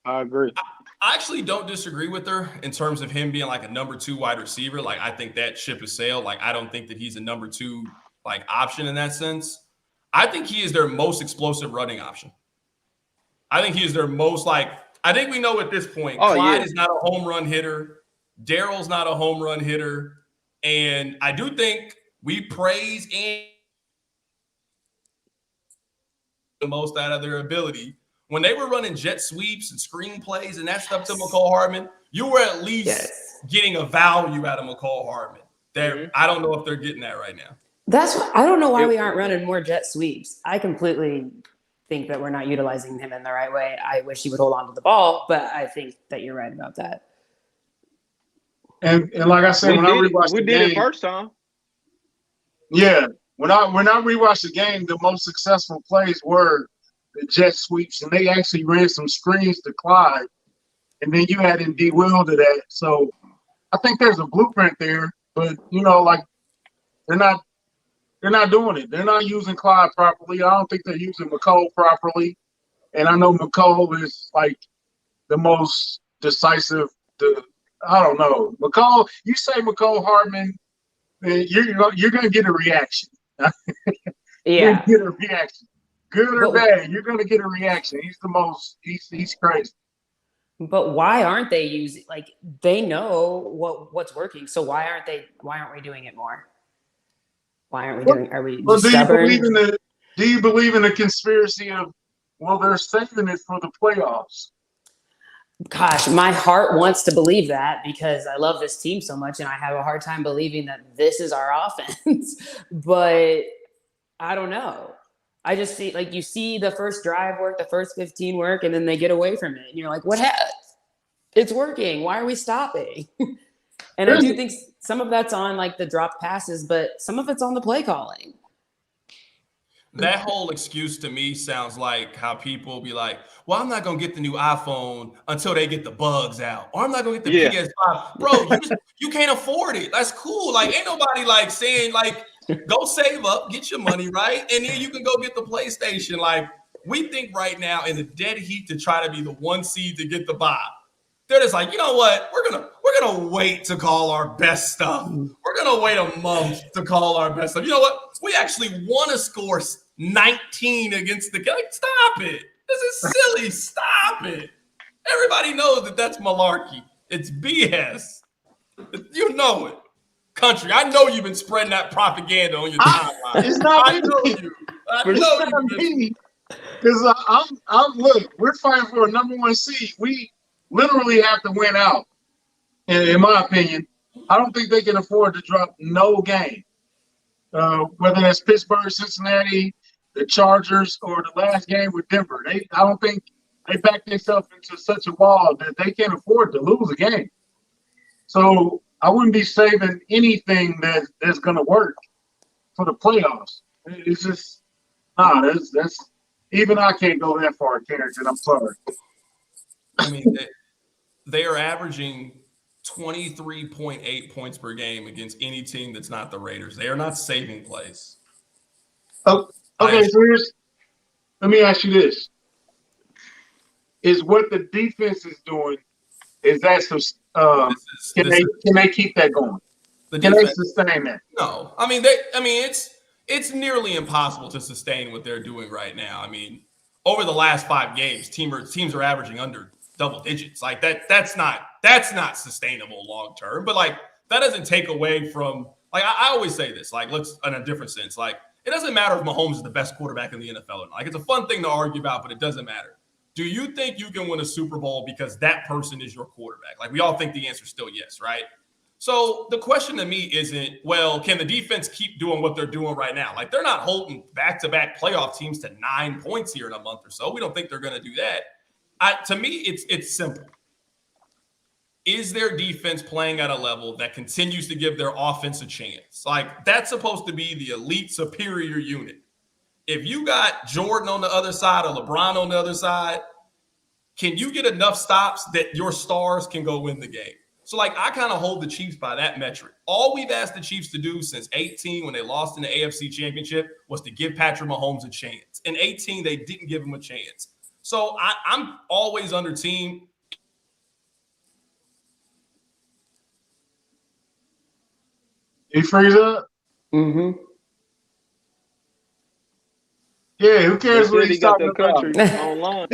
I agree. I actually don't disagree with her in terms of him being like a number 2 wide receiver. Like, I think that ship has sailed. Like, I don't think that he's a number 2 like option in that sense. I think he is their most explosive running option. I think he is their most I think we know at this point, Clyde is not a home run hitter. Daryl's not a home run hitter. And I do think we praise and the most out of their ability. When they were running jet sweeps and screen plays and that stuff to McCole Hardman, you were at least getting a value out of McCole Hardman. I don't know if they're getting that right now. I don't know why we aren't running more jet sweeps. I completely think that we're not utilizing him in the right way. I wish he would hold on to the ball, but I think that you're right about that. And like I said, when I rewatched the game, we did it first time. Yeah, when I rewatched the game, the most successful plays were the jet sweeps, and they actually ran some screens to Clyde, and then you add in D. Will to that. So I think there's a blueprint there, but they're not doing it. They're not using Clyde properly. I don't think they're using McCole properly, and I know McCole is like the most decisive. I don't know. McCole, you say McCole Hardman, you're going to get a reaction. You're going to get a reaction. Good or bad, you're going to get a reaction. He's the most, he's crazy. But why aren't they using, they know what's working. So why aren't we doing it more? Why aren't we doing, are we stubborn? Do you believe in the conspiracy of, they're saving it for the playoffs? Gosh, my heart wants to believe that because I love this team so much and I have a hard time believing that this is our offense. But I don't know. I just see, you see the first drive work, the first 15 work, and then they get away from it. And you're like, what happened? It's working. Why are we stopping? And I do think some of that's on, the drop passes, but some of it's on the play calling. That whole excuse to me sounds like how people be like, well, I'm not going to get the new iPhone until they get the bugs out. Or I'm not going to get the PS5. Bro, you can't afford it. That's cool. Ain't nobody saying go save up, get your money right, and then you can go get the PlayStation. We think right now in the dead heat to try to be the 1 seed to get the bye. They're just you know what? We're gonna wait to call our best stuff. We're gonna wait a month to call our best stuff. You know what? We actually want to score 19 against the guy. Stop it. This is silly. Stop it. Everybody knows that that's malarkey. It's BS. You know it. Country, I know you've been spreading that propaganda on your timeline. It's not I know you. I know you. Because I'm look, we're fighting for a number 1 seed. literally have to win out. In my opinion, I don't think they can afford to drop no game. Whether that's Pittsburgh, Cincinnati, the Chargers, or the last game with Denver. I don't think they back themselves into such a wall that they can't afford to lose a game. So I wouldn't be saving anything that's going to work for the playoffs. It's just, that's even I can't go that far, Carrington. I'm sorry. I mean, they are averaging 23.8 points per game against any team that's not the Raiders. They are not saving plays. Oh, okay, so let me ask you this. Is what the defense is doing, is that can they keep that going? Can they sustain that? No. I mean, it's nearly impossible to sustain what they're doing right now. I mean, over the last 5 games, teams are averaging under double digits. Like that's not sustainable long term. But like that doesn't take away from like I always say this, like let's in a different sense. Like it doesn't matter if Mahomes is the best quarterback in the NFL or not. Like it's a fun thing to argue about, but it doesn't matter. Do you think you can win a Super Bowl because that person is your quarterback? Like we all think the answer is still yes, right? So the question to me isn't, well, can the defense keep doing what they're doing right now? Like they're not holding back-to-back playoff teams to 9 points here in a month or so. We don't think they're going to do that. To me, it's simple. Is their defense playing at a level that continues to give their offense a chance? Like that's supposed to be the elite superior unit. If you got Jordan on the other side or LeBron on the other side, can you get enough stops that your stars can go win the game? So, like, I kind of hold the Chiefs by that metric. All we've asked the Chiefs to do since 2018 when they lost in the AFC Championship was to give Patrick Mahomes a chance. In 2018, they didn't give him a chance. So, I'm always under team. You freeze up? Mm-hmm. Yeah, who cares what he's talking about? Online.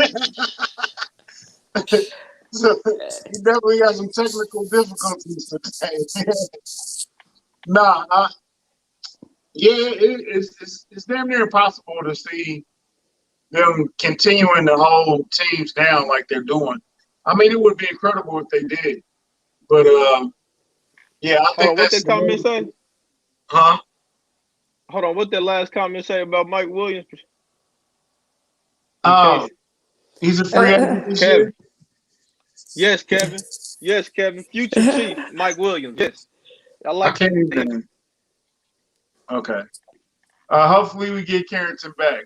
So, he definitely got some technical difficulties today. It's damn near impossible to see them continuing to hold teams down like they're doing. I mean, it would be incredible if they did. But, yeah, I think what that comment say? Huh? Hold on, what that last comment say about Mike Williams? He's a free agent this year. Yes, Kevin. Yes, Kevin. Future Chief, Mike Williams. Yes. I can't even. Okay. Hopefully we get Carrington back.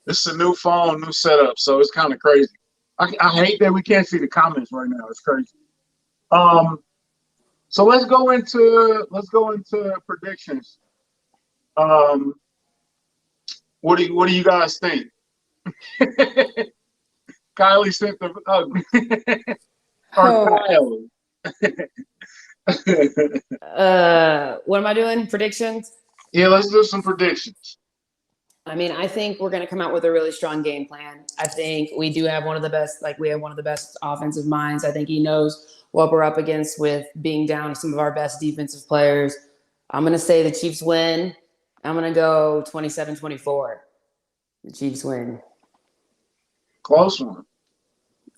This is a new phone, new setup, so it's kind of crazy. I hate that we can't see the comments right now. It's crazy. So let's go into predictions. What do you guys think? Kylie sent the Kyle. What am I doing? Predictions? Yeah, let's do some predictions. I mean, I think we're going to come out with a really strong game plan. I think we do have one of the best offensive minds. I think he knows what we're up against with being down some of our best defensive players. I'm going to say the Chiefs win. I'm going to go 27-24. The Chiefs win. Close one.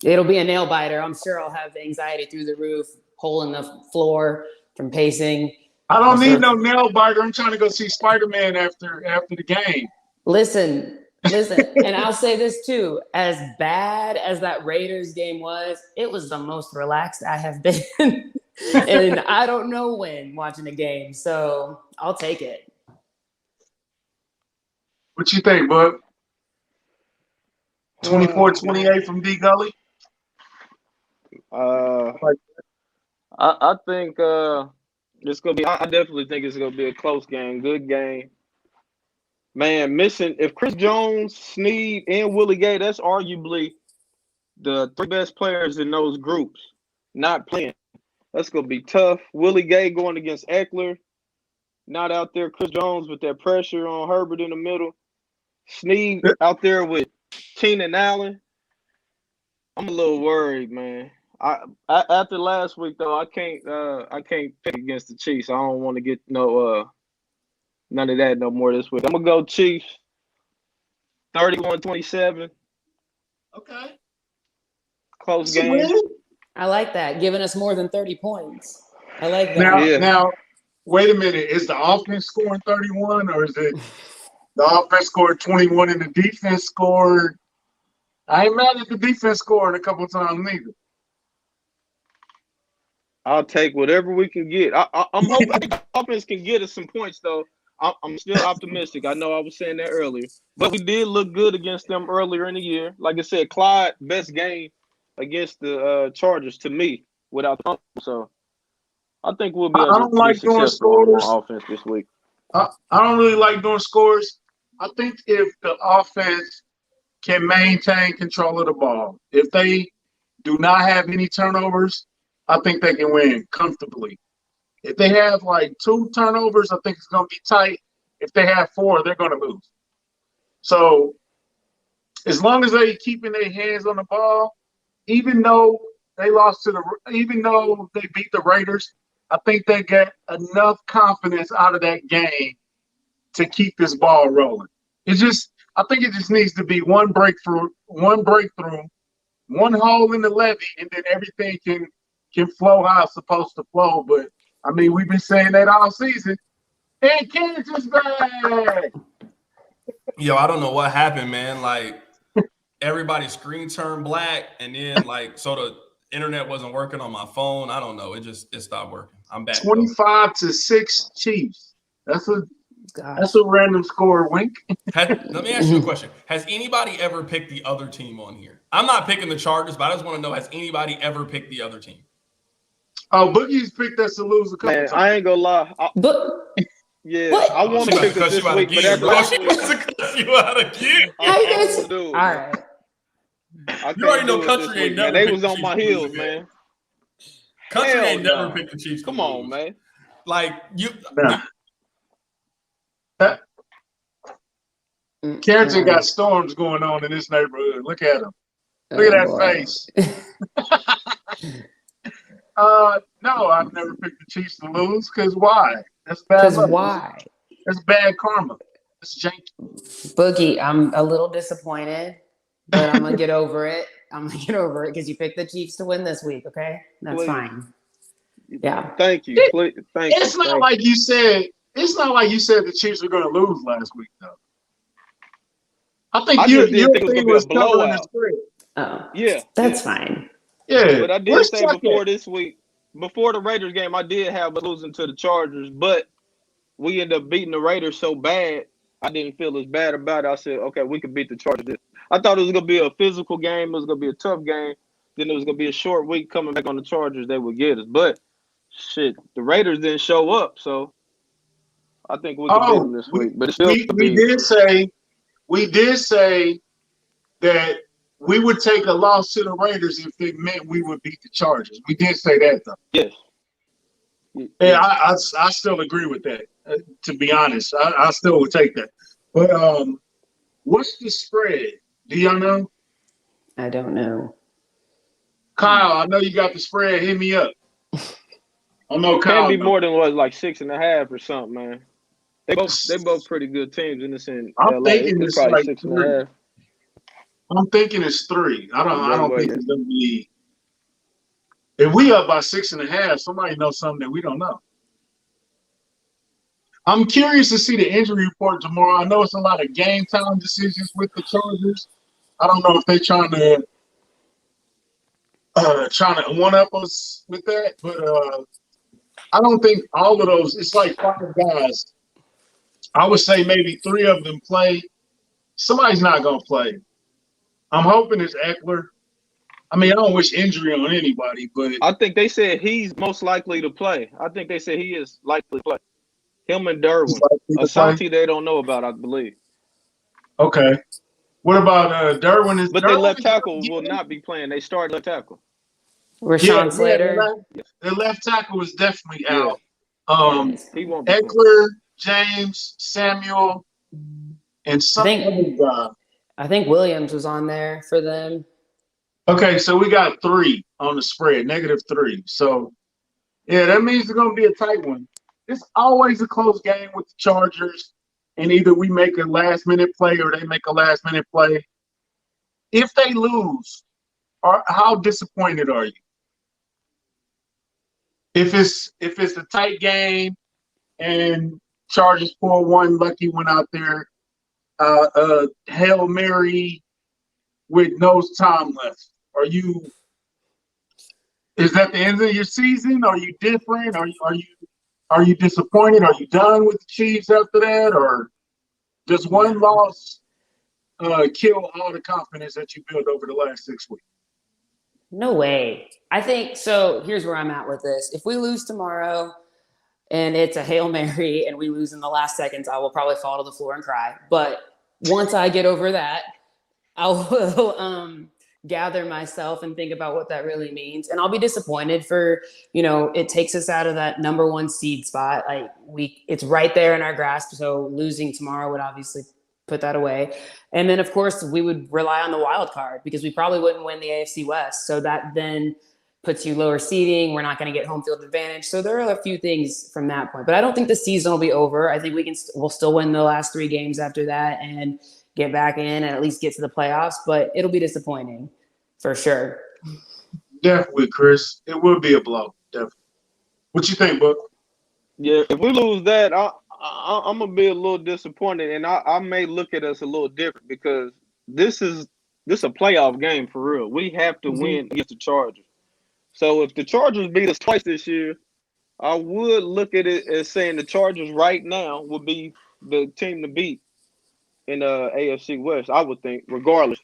It'll be a nail biter. I'm sure I'll have anxiety through the roof, hole in the floor from pacing. I don't need no nail biter. I'm trying to go see Spider-Man after the game. Listen, and I'll say this too. As bad as that Raiders game was, it was the most relaxed I have been and I don't know when watching a game. So I'll take it. What you think, bud? 24-28 from D Gully? I think it's gonna be. I definitely think it's gonna be a close game, good game. Man, missing if Chris Jones, Snead, and Willie Gay, that's arguably the 3 best players in those groups not playing. That's gonna be tough. Willie Gay going against Eckler, not out there. Chris Jones with that pressure on Herbert in the middle. Snead out there with Keenan Allen. I'm a little worried, man. I after last week though, I can't pick against the Chiefs. I don't want to get none of that no more this week. I'm gonna go Chiefs 31-27. Okay. close It's a game. win. I like that. Giving us more than 30 points. I like that. Now, Yeah. now, wait a minute. Is the offense scoring 31, or is it the offense scored 21 and the defense scored? I ain't mad at the defense scoring a couple times neither. I'll take whatever we can get. I'm hoping I think the offense can get us some points though. I'm still optimistic. I know I was saying that earlier, but we did look good against them earlier in the year. Like I said, Clyde best game against the Chargers to me without the fumble. So I think we'll be I able don't to be like doing successful scores. on offense this week. I don't really like doing scores. I think if the offense can maintain control of the ball, if they do not have any turnovers, I think they can win comfortably. If they have like 2 turnovers, I think it's going to be tight. If they have 4, they're going to lose. So as long as they keeping their hands on the ball, even though they beat the Raiders, I think they get enough confidence out of that game to keep this ball rolling. I think it just needs to be one breakthrough, one hole in the levee, and then everything can flow how it's supposed to flow. But I mean, we've been saying that all season. And Kansas back. Yo, I don't know what happened, man. Like everybody's screen turned black, and then so the internet wasn't working on my phone. I don't know. It stopped working. I'm back. 25-6 Chiefs. That's a random score, Wink. Let me ask you a question. Has anybody ever picked the other team on here? I'm not picking the Chargers, but I just want to know, has anybody ever picked the other team? Oh, Boogie's picked us to lose a couple times. I ain't gonna lie. I want to pick us this week, but that's last week. She cuss you out again. All right. You already know Country ain't never. They was on my heels, man. Country ain't never picked the Chiefs. Come on, man. Like you. Carrington got storms going on in this neighborhood. Look at him. Look at that face. No, I've never picked the Chiefs to lose. Because why? That's bad. Because why? That's bad karma. That's janky. Boogie, I'm a little disappointed, but I'm gonna get over it. Because you picked the Chiefs to win this week. Okay, that's fine. Yeah. Thank you. It's not like you said the Chiefs were going to lose last week, though. I think your thing was covering the spread. Oh, yeah, that's fine. Yeah, but I did say before this week, before the Raiders game, I did have losing to the Chargers, but we ended up beating the Raiders so bad, I didn't feel as bad about it. I said, okay, we could beat the Chargers. I thought it was going to be a physical game. It was going to be a tough game. Then it was going to be a short week coming back on the Chargers. They would get us. But, shit, the Raiders didn't show up, so I think we can beat them this week. But we did say that we would take a loss to the Raiders if it meant we would beat the Chargers. We did say that, though. Yes. Yeah, I still agree with that. To be honest, I still would take that. But what's the spread? Do y'all know? I don't know. Kyle, I know you got the spread. Hit me up. I know Kyle. Can't be more than what, like 6.5 or something, man. They both pretty good teams in this end. I'm thinking it's probably like 6.5. I'm thinking it's 3. I don't think it's gonna be. If we up by 6.5, somebody knows something that we don't know. I'm curious to see the injury report tomorrow. I know it's a lot of game time decisions with the Chargers. I don't know if they're trying to one up us with that, but I don't think all of those. It's like 5 guys. I would say maybe 3 of them play. Somebody's not gonna play. I'm hoping it's Eckler. I mean, I don't wish injury on anybody, but I think they said he's most likely to play. I think they said he is likely to play. Him and Derwin. Asante they don't know about, I believe. Okay. What about Derwin? But their left tackle will not be playing. They start left tackle. Rashawn Slater. The left tackle is definitely out. He won't be Eckler, James, Samuel, and some other guy. I think Williams was on there for them. Okay, so we got 3 on the spread, -3. So, yeah, that means it's going to be a tight one. It's always a close game with the Chargers, and either we make a last-minute play or they make a last-minute play. If they lose, how disappointed are you? If it's a tight game and Chargers pull one lucky one out there, Hail Mary with no time left, is that the end of your season? Are you different? Are you disappointed? Are you done with the Chiefs after that? Or does one loss kill all the confidence that you built over the last 6 weeks? No way. I think so. Here's where I'm at with this. If we lose tomorrow and it's a Hail Mary and we lose in the last seconds, I will probably fall to the floor and cry. But once I get over that, I will gather myself and think about what that really means. And I'll be disappointed for, it takes us out of that number 1 seed spot. It's right there in our grasp. So losing tomorrow would obviously put that away. And then, of course, we would rely on the wild card because we probably wouldn't win the AFC West. So that then puts you lower seeding. We're not going to get home field advantage. So there are a few things from that point. But I don't think the season will be over. I think we'll still win the last 3 games after that and get back in and at least get to the playoffs. But it'll be disappointing for sure. Definitely, Chris. It will be a blow. Definitely. What you think, Book? Yeah, if we lose that, I'm gonna be a little disappointed, and I may look at us a little different because this is a playoff game for real. We have to win against the Chargers. So if the Chargers beat us twice this year, I would look at it as saying the Chargers right now would be the team to beat in AFC West. I would think, regardless.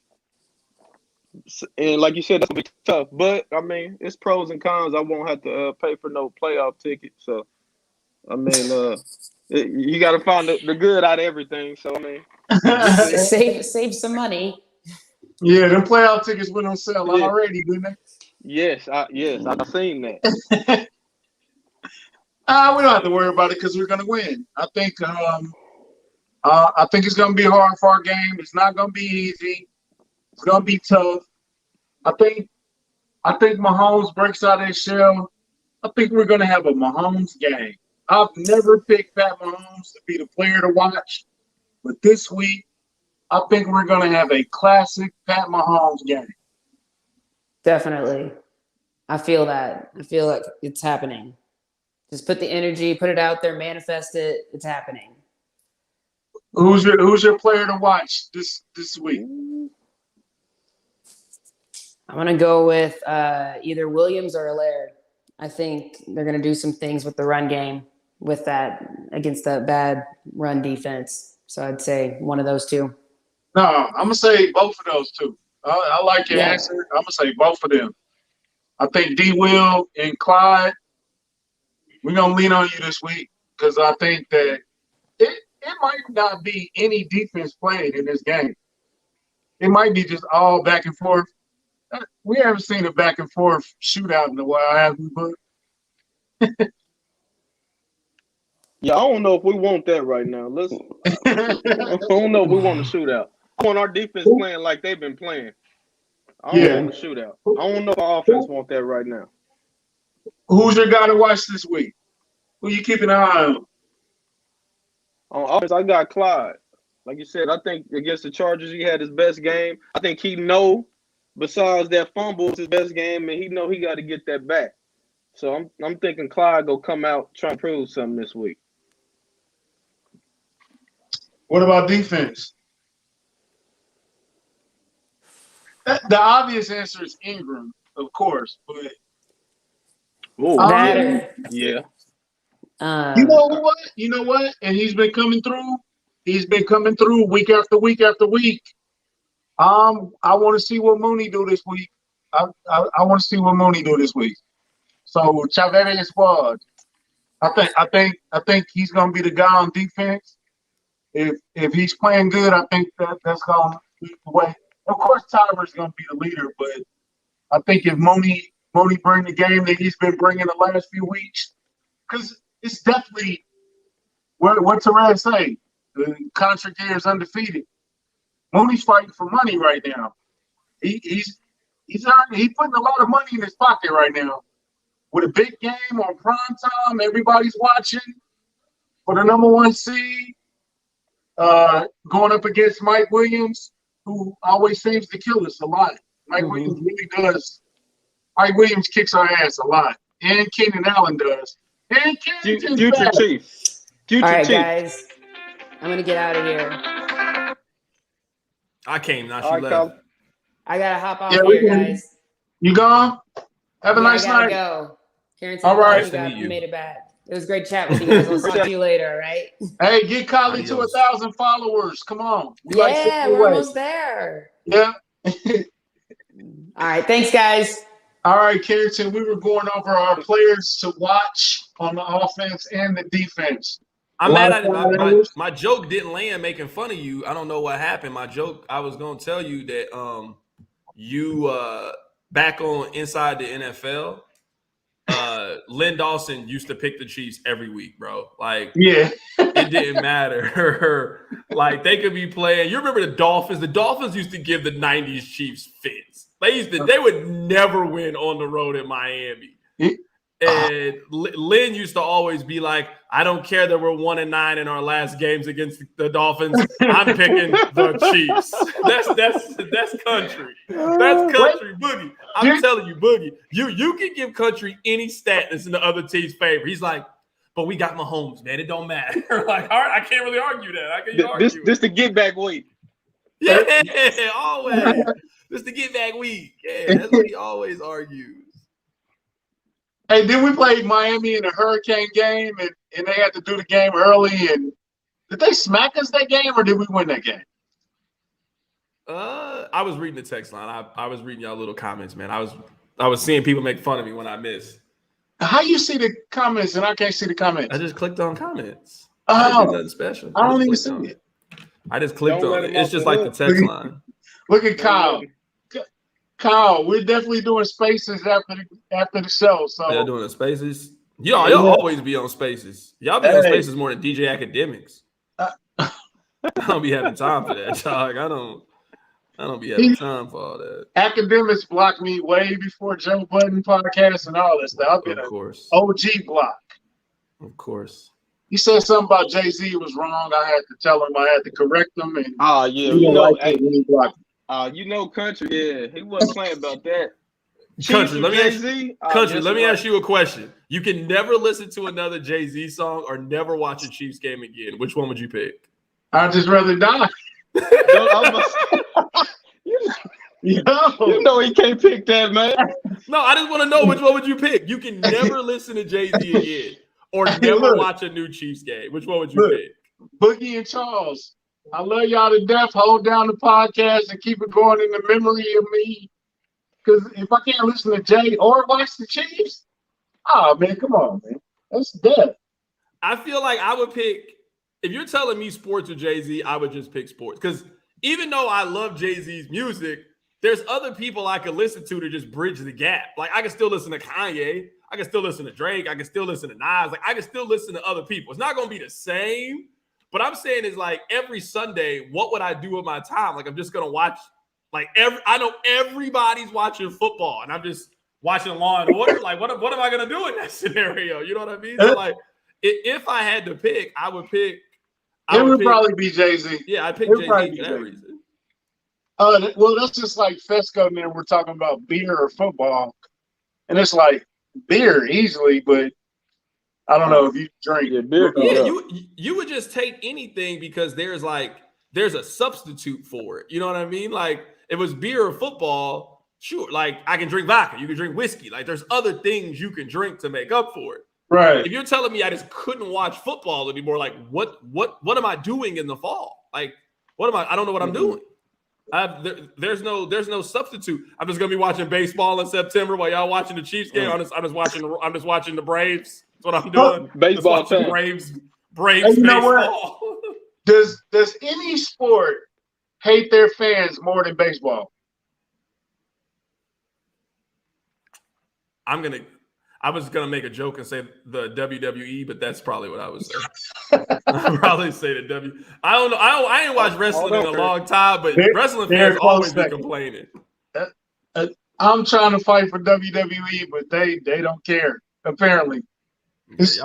And like you said, that's gonna be tough. But I mean, it's pros and cons. I won't have to pay for no playoff ticket. So I mean, you got to find the good out of everything. So I mean, save some money. Yeah, them playoff tickets went on sale already, didn't they? Yes, I've seen that. We don't have to worry about it because we're gonna win. I think it's gonna be hard for our game. It's not gonna be easy. It's gonna be tough. I think Mahomes breaks out of his shell. I think we're gonna have a Mahomes game. I've never picked Pat Mahomes to be the player to watch, but this week I think we're gonna have a classic Pat Mahomes game. Definitely. I feel that. I feel like it's happening. Just put the energy, put it out there, manifest it. It's happening. Who's your player to watch this week? I'm going to go with either Williams or Allaire. I think they're going to do some things with the run game with that against that bad run defense. So I'd say one of those two. No, I'm going to say both of those two. I like your answer. I'm going to say both of them. I think D. Will and Clyde, we're going to lean on you this week because I think that it might not be any defense played in this game. It might be just all back and forth. We haven't seen a back and forth shootout in a while, have we, Bud? Yeah, I don't know if we want that right now. Listen, I don't know if we want a shootout. I want our defense playing like they've been playing. I don't want a shootout. I don't know if our offense want that right now. Who's your guy to watch this week? Who you keeping an eye on? On offense, I got Clyde. Like you said, I think against the Chargers, he had his best game. I think he know, besides that fumble, it's his best game, and he know he got to get that back. So I'm thinking Clyde go come out trying to prove something this week. What about defense? The obvious answer is Ingram, of course, but yeah. You know what? And he's been coming through. He's been coming through week after week after week. I want to see what Mooney do this week. I want to see what Mooney do this week. So Chavez squad. I think he's gonna be the guy on defense. If he's playing good, I think that's gonna be the way. Of course, Tyler's gonna be the leader, but I think if Mooney bring the game that he's been bringing the last few weeks, because it's definitely what Terez say. The contract here is undefeated. Mooney's fighting for money right now. He's putting a lot of money in his pocket right now. With a big game on prime time, everybody's watching for the number 1 seed. Going up against Mike Williams, who always seems to kill us a lot. Mike Williams really does. Mike Williams kicks our ass a lot, and Keenan Allen does. And Carrington's Future back. Chief. Future All right, Chief. guys. I'm gonna get out of here. I came. Now All she right, left. Colin. I gotta hop off Yeah, we here, can- guys. You gone? Have a Yeah, nice I gotta night. go. Carrington, All right. Nice to meet you. made it back. It was great chat with you guys. I'll talk to you later. All right. Hey, get Kylie to Adios. 1,000 followers. Come on. We like Yeah, 60 we're ways. almost there. Yeah. All right. Thanks, guys. All right, Carrington, we were going over our players to watch on the offense and the defense. I'm Lot mad of at it. followers. My joke didn't land making fun of you. I don't know what happened. My joke, I was gonna tell you that you back on Inside the NFL, Lynn Dawson used to pick the Chiefs every week, bro. Like Yeah. it didn't matter. Like they could be playing. You remember the Dolphins? The Dolphins used to give the 90s Chiefs fits. They would never win on the road in Miami. And Lynn used to always be like, I don't care that we're 1-9 in our last games against the Dolphins. I'm picking the Chiefs. That's country. That's country, Boogie. I'm telling you, Boogie, you can give country any stat that's in the other team's favor. He's like, but we got Mahomes, man. It don't matter. Like, all right, I can't really argue that. I can't argue. This the get back week. Yeah, always. This the get back week. Yeah, that's what he always argues. Hey, then we played Miami in a hurricane game, and they had to do the game early. And did they smack us that game, or did we win that game? I was reading the text line. I was reading y'all little comments, man. I was seeing people make fun of me when I missed. How you see the comments, and I can't see the comments? I just clicked on comments. I didn't do nothing special. I don't even just see clicked on it. I just clicked Don't on let it. him It's off just the like the hook. text line. Look at Kyle. Kyle, we're definitely doing spaces after the show. So Y'all doing the spaces? Y'all always be on spaces. Y'all be on spaces more than DJ Academics. I don't be having time for that, dog. I don't be having time for all that. Academics blocked me way before Joe Budden podcast and all that stuff. I've been Of an course. OG block. Of course. He said something about Jay-Z was wrong. I had to tell him I had to correct him, and Oh yeah, he didn't like it when he blocked me. country. Yeah, he wasn't playing about that. Country, let me ask Jay-Z. Country, let me ask you a question. You can never listen to another Jay-Z song or never watch a Chiefs game again. Which one would you pick? I'd just rather die. You know he can't pick that, man. No, I just want to know which one would you pick. You can never listen to Jay-Z again or never Look. watch a new Chiefs game. Which one would you Look. pick? Boogie and Charles, I love y'all to death. Hold down the podcast and keep it going in the memory of me. Because if I can't listen to Jay or watch the Chiefs, oh, man, come on, man. That's death. I feel like I would pick, if you're telling me sports or Jay-Z, I would just pick sports. Because even though I love Jay-Z's music, there's other people I could listen to just bridge the gap. Like, I can still listen to Kanye. I can still listen to Drake. I can still listen to Nas. Like, I can still listen to other people. It's not going to be the same. But I'm saying is, like, every Sunday, what would I do with my time? Like, I'm just going to watch, like, I know everybody's watching football, and I'm just watching Law and Order. Like, what am I going to do in that scenario? You know what I mean? So, like, if I had to pick, I would pick. It would probably be Jay-Z. Yeah, I'd pick It would probably Jay-Z be for that Jay-Z. reason. Well, that's just like Fesco and then we're talking about beer or football. And it's like beer easily, but I don't know if you drink. Yeah, beer. Yeah, you would just take anything because there's a substitute for it. You know what I mean? Like, if it was beer or football, sure. Like, I can drink vodka, you can drink whiskey. Like, there's other things you can drink to make up for it. Right. If you're telling me I just couldn't watch football anymore, like, what am I doing in the fall? Like, I don't know what I'm doing. There's no substitute. I'm just gonna be watching baseball in September while y'all watching the Chiefs game. I'm just watching the Braves. That's what I'm doing. Baseball Just watching time. Braves Hey, you know baseball. Does any sport hate their fans more than baseball? I was gonna make a joke and say the WWE, but that's probably what I would say. I'd probably say the W. I don't know. I ain't watched wrestling in a long time, but wrestling fans always be complaining. I'm trying to fight for WWE, but they don't care. Apparently, it's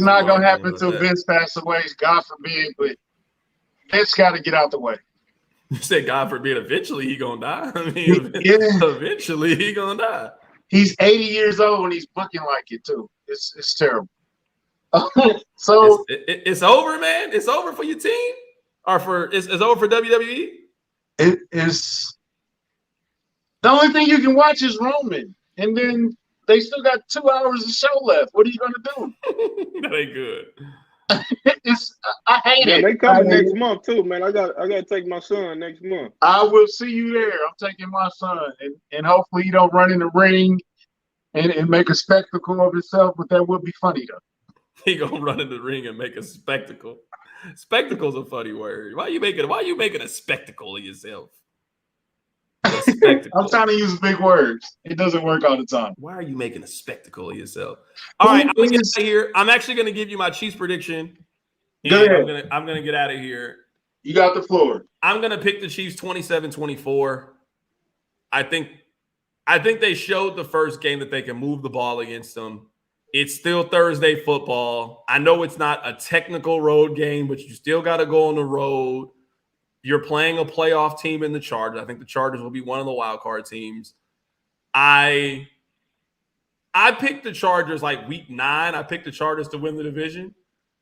not gonna happen until Vince passes away. God forbid, but Vince got to get out the way. You said God forbid eventually he gonna die. I mean, Yeah. eventually he gonna die. He's 80 years old and he's booking like it too. It's terrible. So it's over, man. It's over for your team, or it's over for WWE. it is the only thing you can watch is Roman, and then they still got 2 hours of show left. What are you gonna do? That ain't good. I hate it. They coming next month too, man. I got to take my son next month. I will see you there. I'm taking my son, and hopefully you don't run in the ring and make a spectacle of himself. But that would be funny though. He gonna run in the ring and make a spectacle. Spectacle's a funny word. Why you making a spectacle of yourself? A spectacle. I'm trying to use big words. It doesn't work all the time. Why are you making a spectacle of yourself? All right, I'm gonna get out of here. I'm actually gonna give you my Chiefs prediction. Go ahead. I'm gonna get out of here. You got the floor. I'm gonna pick the Chiefs 27-24. I think they showed the first game that they can move the ball against them. It's still Thursday football. I know it's not a technical road game, but you still got to go on the road. You're playing a playoff team in the Chargers. I think the Chargers will be one of the wild card teams. I picked the Chargers like week 9. I picked the Chargers to win the division.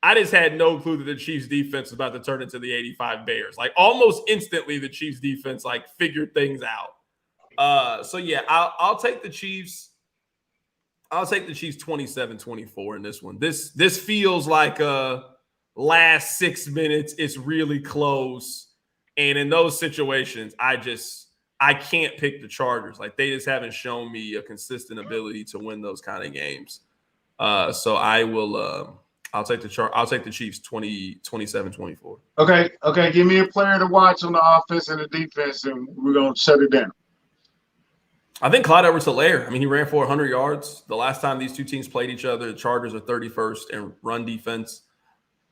I just had no clue that the Chiefs defense was about to turn into the 85 Bears. Like almost instantly, the Chiefs defense like figured things out. So yeah, I'll take the Chiefs. I'll take the Chiefs 27-24 in this one. This feels like last 6 minutes. It's really close. And in those situations, I can't pick the Chargers. Like they just haven't shown me a consistent ability to win those kind of games. So I will I'll take the Chiefs 27-24. Okay. Give me a player to watch on the offense and the defense, and we're gonna shut it down. I think Clyde Edwards-Helaire. I mean, he ran for 100 yards. The last time these two teams played each other, the Chargers are 31st in run defense.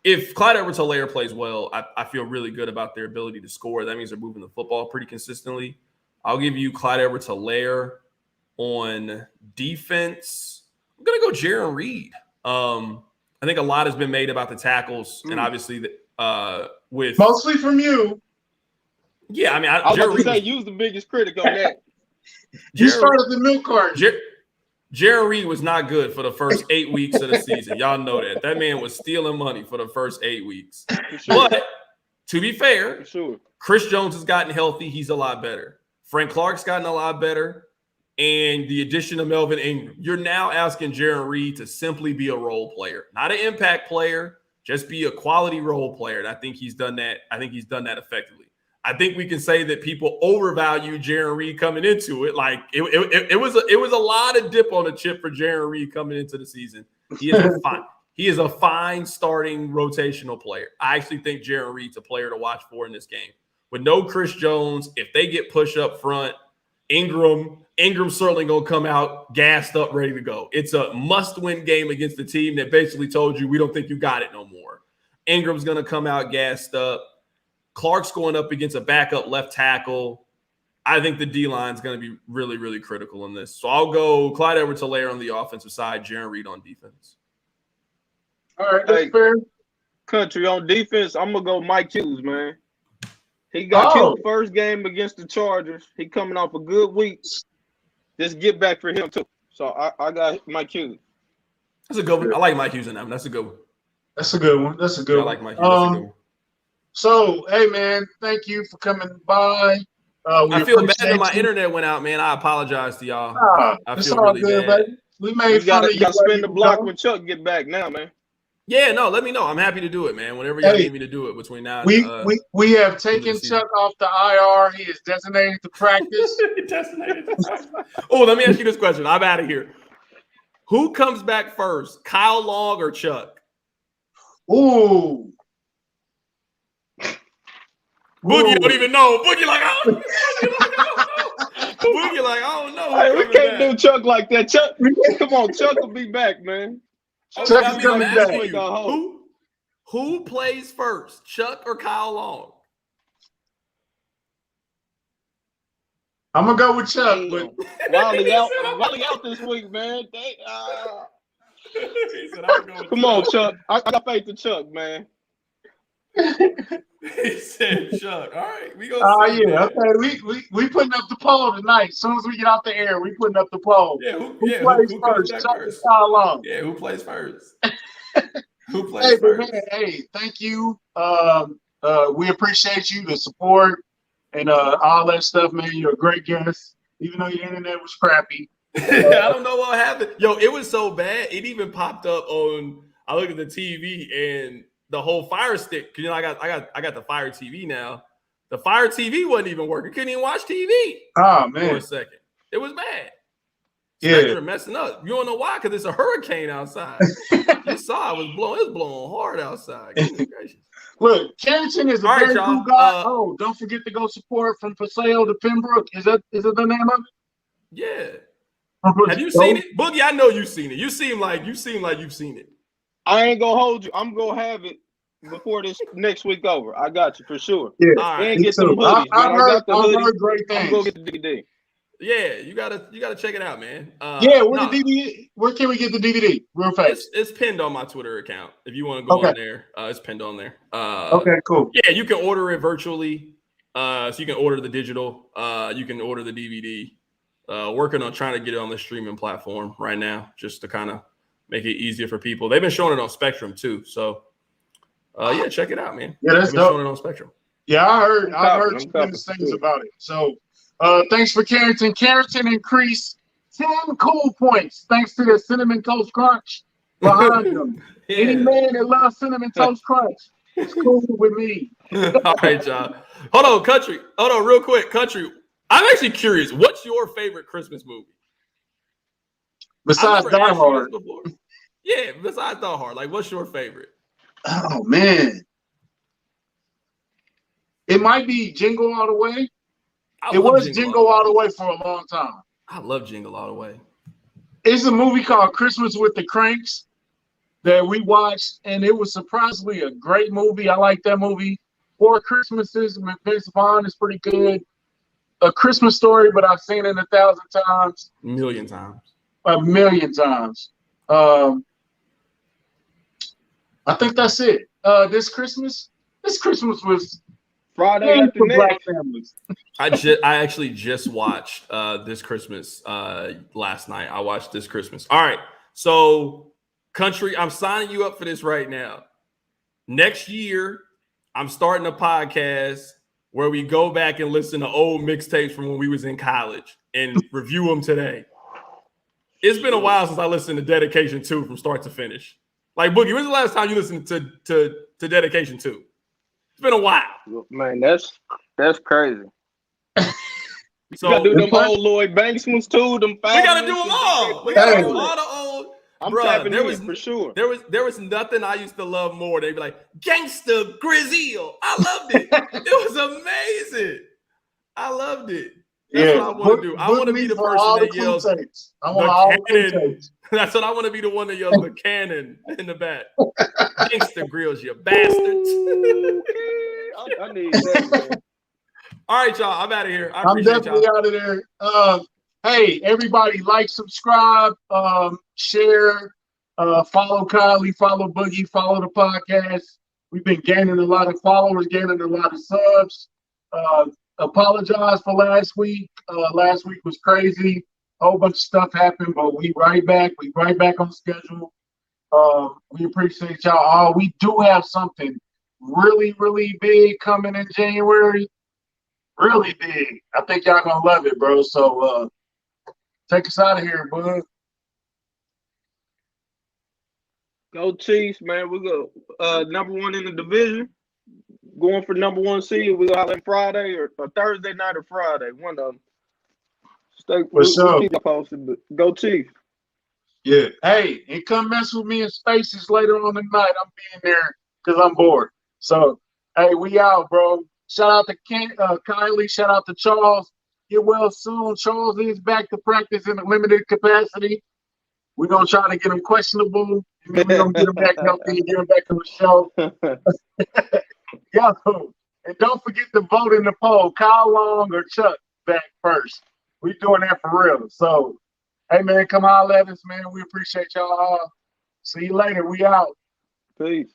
If Clyde Edwards-Helaire plays well, I feel really good about their ability to score. That means they're moving the football pretty consistently. I'll give you Clyde Edwards-Helaire on defense. I'm going to go Jaron Reed. I think a lot has been made about the tackles, and obviously with mostly from you. Yeah, I mean, I was going to say you was the biggest critic on that. You started the milk carton. Jaron Reed was not good for the first 8 weeks of the season. Y'all know that. That man was stealing money for the first 8 weeks. Sure. But to be fair, sure, Chris Jones has gotten healthy. He's a lot better. Frank Clark's gotten a lot better. And the addition of Melvin Ingram, you're now asking Jaron Reed to simply be a role player, not an impact player, just be a quality role player. And I think he's done that. I think he's done that effectively. I think we can say that people overvalue Jaron Reed coming into it. Like it was a lot of dip on the chip for Jaron Reed coming into the season. He is a fine starting rotational player. I actually think Jaron Reed's a player to watch for in this game. With no Chris Jones, if they get pushed up front, Ingram's certainly gonna come out gassed up, ready to go. It's a must-win game against the team that basically told you we don't think you got it no more. Ingram's gonna come out gassed up. Clark's going up against a backup left tackle. I think the D-line is going to be really, really critical in this. So I'll go Clyde Edwards-Helaire on the offensive side, Jaron Reed on defense. All right, that's fair. Country on defense, I'm going to go Mike Hughes, man. He got killed first game against the Chargers. He coming off a good week. Just get back for him, too. So I got Mike Hughes. That's a good one. I like Mike Hughes in that one. That's a good one. That's a good one. That's a good one. I like Mike Hughes. That's a good one. So, hey, man, thank you for coming by. I feel bad that my internet went out, man. I apologize to y'all. I feel really bad. Baby. We made fun of you. You got to spin the block when Chuck get back now, man. Yeah, no, let me know. I'm happy to do it, man. Whenever y'all need me to do it between now and we have taken Chuck off the IR. He is designated to practice. Oh, let me ask you this question. I'm out of here. Who comes back first, Kyle Long or Chuck? Ooh. Boogie don't even know. Boogie like, oh. Boogie like, I don't know. Hey, we can't do Chuck like that. Chuck, come on, Chuck will be back, man. Chuck is coming back. Who plays first, Chuck or Kyle Long? I'm gonna go with Chuck, but Wally out this week, man. Come on, Chuck. I got faith in Chuck, man. He said, Chuck. All right, we gonna Oh, see. yeah. Man. Okay, we putting up the poll tonight. As soon as we get out the air, we putting up the poll. Yeah, Who plays who comes first? back Chuck first? or Kyle Long? Yeah, who plays first? Who Hey, plays but first? man, hey, thank you. We appreciate you, the support, and all that stuff, man. You're a great guest, even though your internet was crappy. I don't know what happened. Yo, it was so bad. It even popped up on. I look at the TV and the whole Fire Stick. You know, I got the Fire TV now. The Fire TV wasn't even working. Couldn't even watch TV Oh for man, a second. It was bad. yeah. Spectrum messing up. You don't know why? Because it's a hurricane outside. You saw it was blowing hard outside. Goodness gracious. Look, Carrington is a All right, very y'all. cool guy. Don't forget to go support from Paseo to Pembroke. Is it the name of Yeah. it? Have you seen it? Boogie, I know you've seen it. You seem like you've seen it. I ain't gonna hold you. I'm gonna have it before this next week over. I got you for sure. Yeah, All right. And get some hoodies. I've man. heard great I'm things. gonna get the DVD. Yeah, you gotta check it out, man. Yeah, the DVD? Where can we get the DVD? Real fast. It's pinned on my Twitter account. If you want to go on there, it's pinned on there. Okay, cool. Yeah, you can order it virtually. So you can order the digital. You can order the DVD. Working on trying to get it on the streaming platform right now, just to kind of make it easier for people. They've been showing it on Spectrum too. So yeah, check it out, man. Yeah, that's They've been dope. showing it on Spectrum. Yeah, I heard I'm tremendous coping. things about it. So thanks for Carrington. Carrington increased 10 cool points thanks to the Cinnamon Toast Crunch behind him. Any man that loves Cinnamon Toast Crunch is cool with me. All right, y'all. Hold on, Country. Hold on, real quick, Country. I'm actually curious. What's your favorite Christmas movie? Besides I've never Die asked you Hard. this before. Yeah, besides Die Hard. Like, what's your favorite? Oh, man. It might be Jingle All the Way. I It love was Jingle All the Way for a long time. I love Jingle All the Way. It's a movie called Christmas with the Cranks that we watched, and it was surprisingly a great movie. I like that movie. Four Christmases with Vince Vaughn is pretty good. A Christmas Story, but I've seen it 1,000 times. A million times. A million times. I think that's it. This Christmas was Friday after for next. Black families. I actually just watched This Christmas last night. I watched This Christmas. All right. So, Country, I'm signing you up for this right now. Next year, I'm starting a podcast where we go back and listen to old mixtapes from when we was in college and review them today. It's been a while since I listened to Dedication 2 from start to finish. Like, Boogie, when's the last time you listened to Dedication 2? It's been a while. Man, that's crazy. So You gotta do them old Lloyd Banks ones too. Them we gotta do them all. We gotta do all the old. I'm Bruh, tapping there in was for sure. There was nothing I used to love more. They'd be like, Gangsta Grizzle. I loved it. It was amazing. I loved it. That's what I want to do. I want to be the person that yells I want all the cannon. That's what I want to be, the one that yells the cannon in the back. Gangsta Grills, you bastards. I need that, man. All right, y'all. I'm out of here. I'm definitely out of there. Hey, everybody, like, subscribe, share, follow Kylie, follow Boogie, follow the podcast. We've been gaining a lot of followers, gaining a lot of subs. Apologize for last week. Last week was crazy. A whole bunch of stuff happened, but we right back. We right back on schedule. We appreciate y'all all. We do have something really, really big coming in January. Really big. I think y'all gonna love it, bro. So take us out of here, bud. Go Chiefs, man. We go number one in the division. Going for number one seed. We'll have it Friday or Thursday night or Friday. One of them. We'll keep you posted, but go Chiefs. Yeah. Hey, and come mess with me in Spaces later on tonight. I'm being there because I'm bored. So, hey, we out, bro. Shout out to Kylie. Shout out to Charles. Get well soon. Charles is back to practice in a limited capacity. We're going to try to get him questionable. And then we're going to get him back healthy and get him back on the show. Yo, and don't forget to vote in the poll. Kyle Long or Chuck back first. We're doing that for real. So, hey, man, come holler at us, man. We appreciate y'all. See you later. We out. Peace.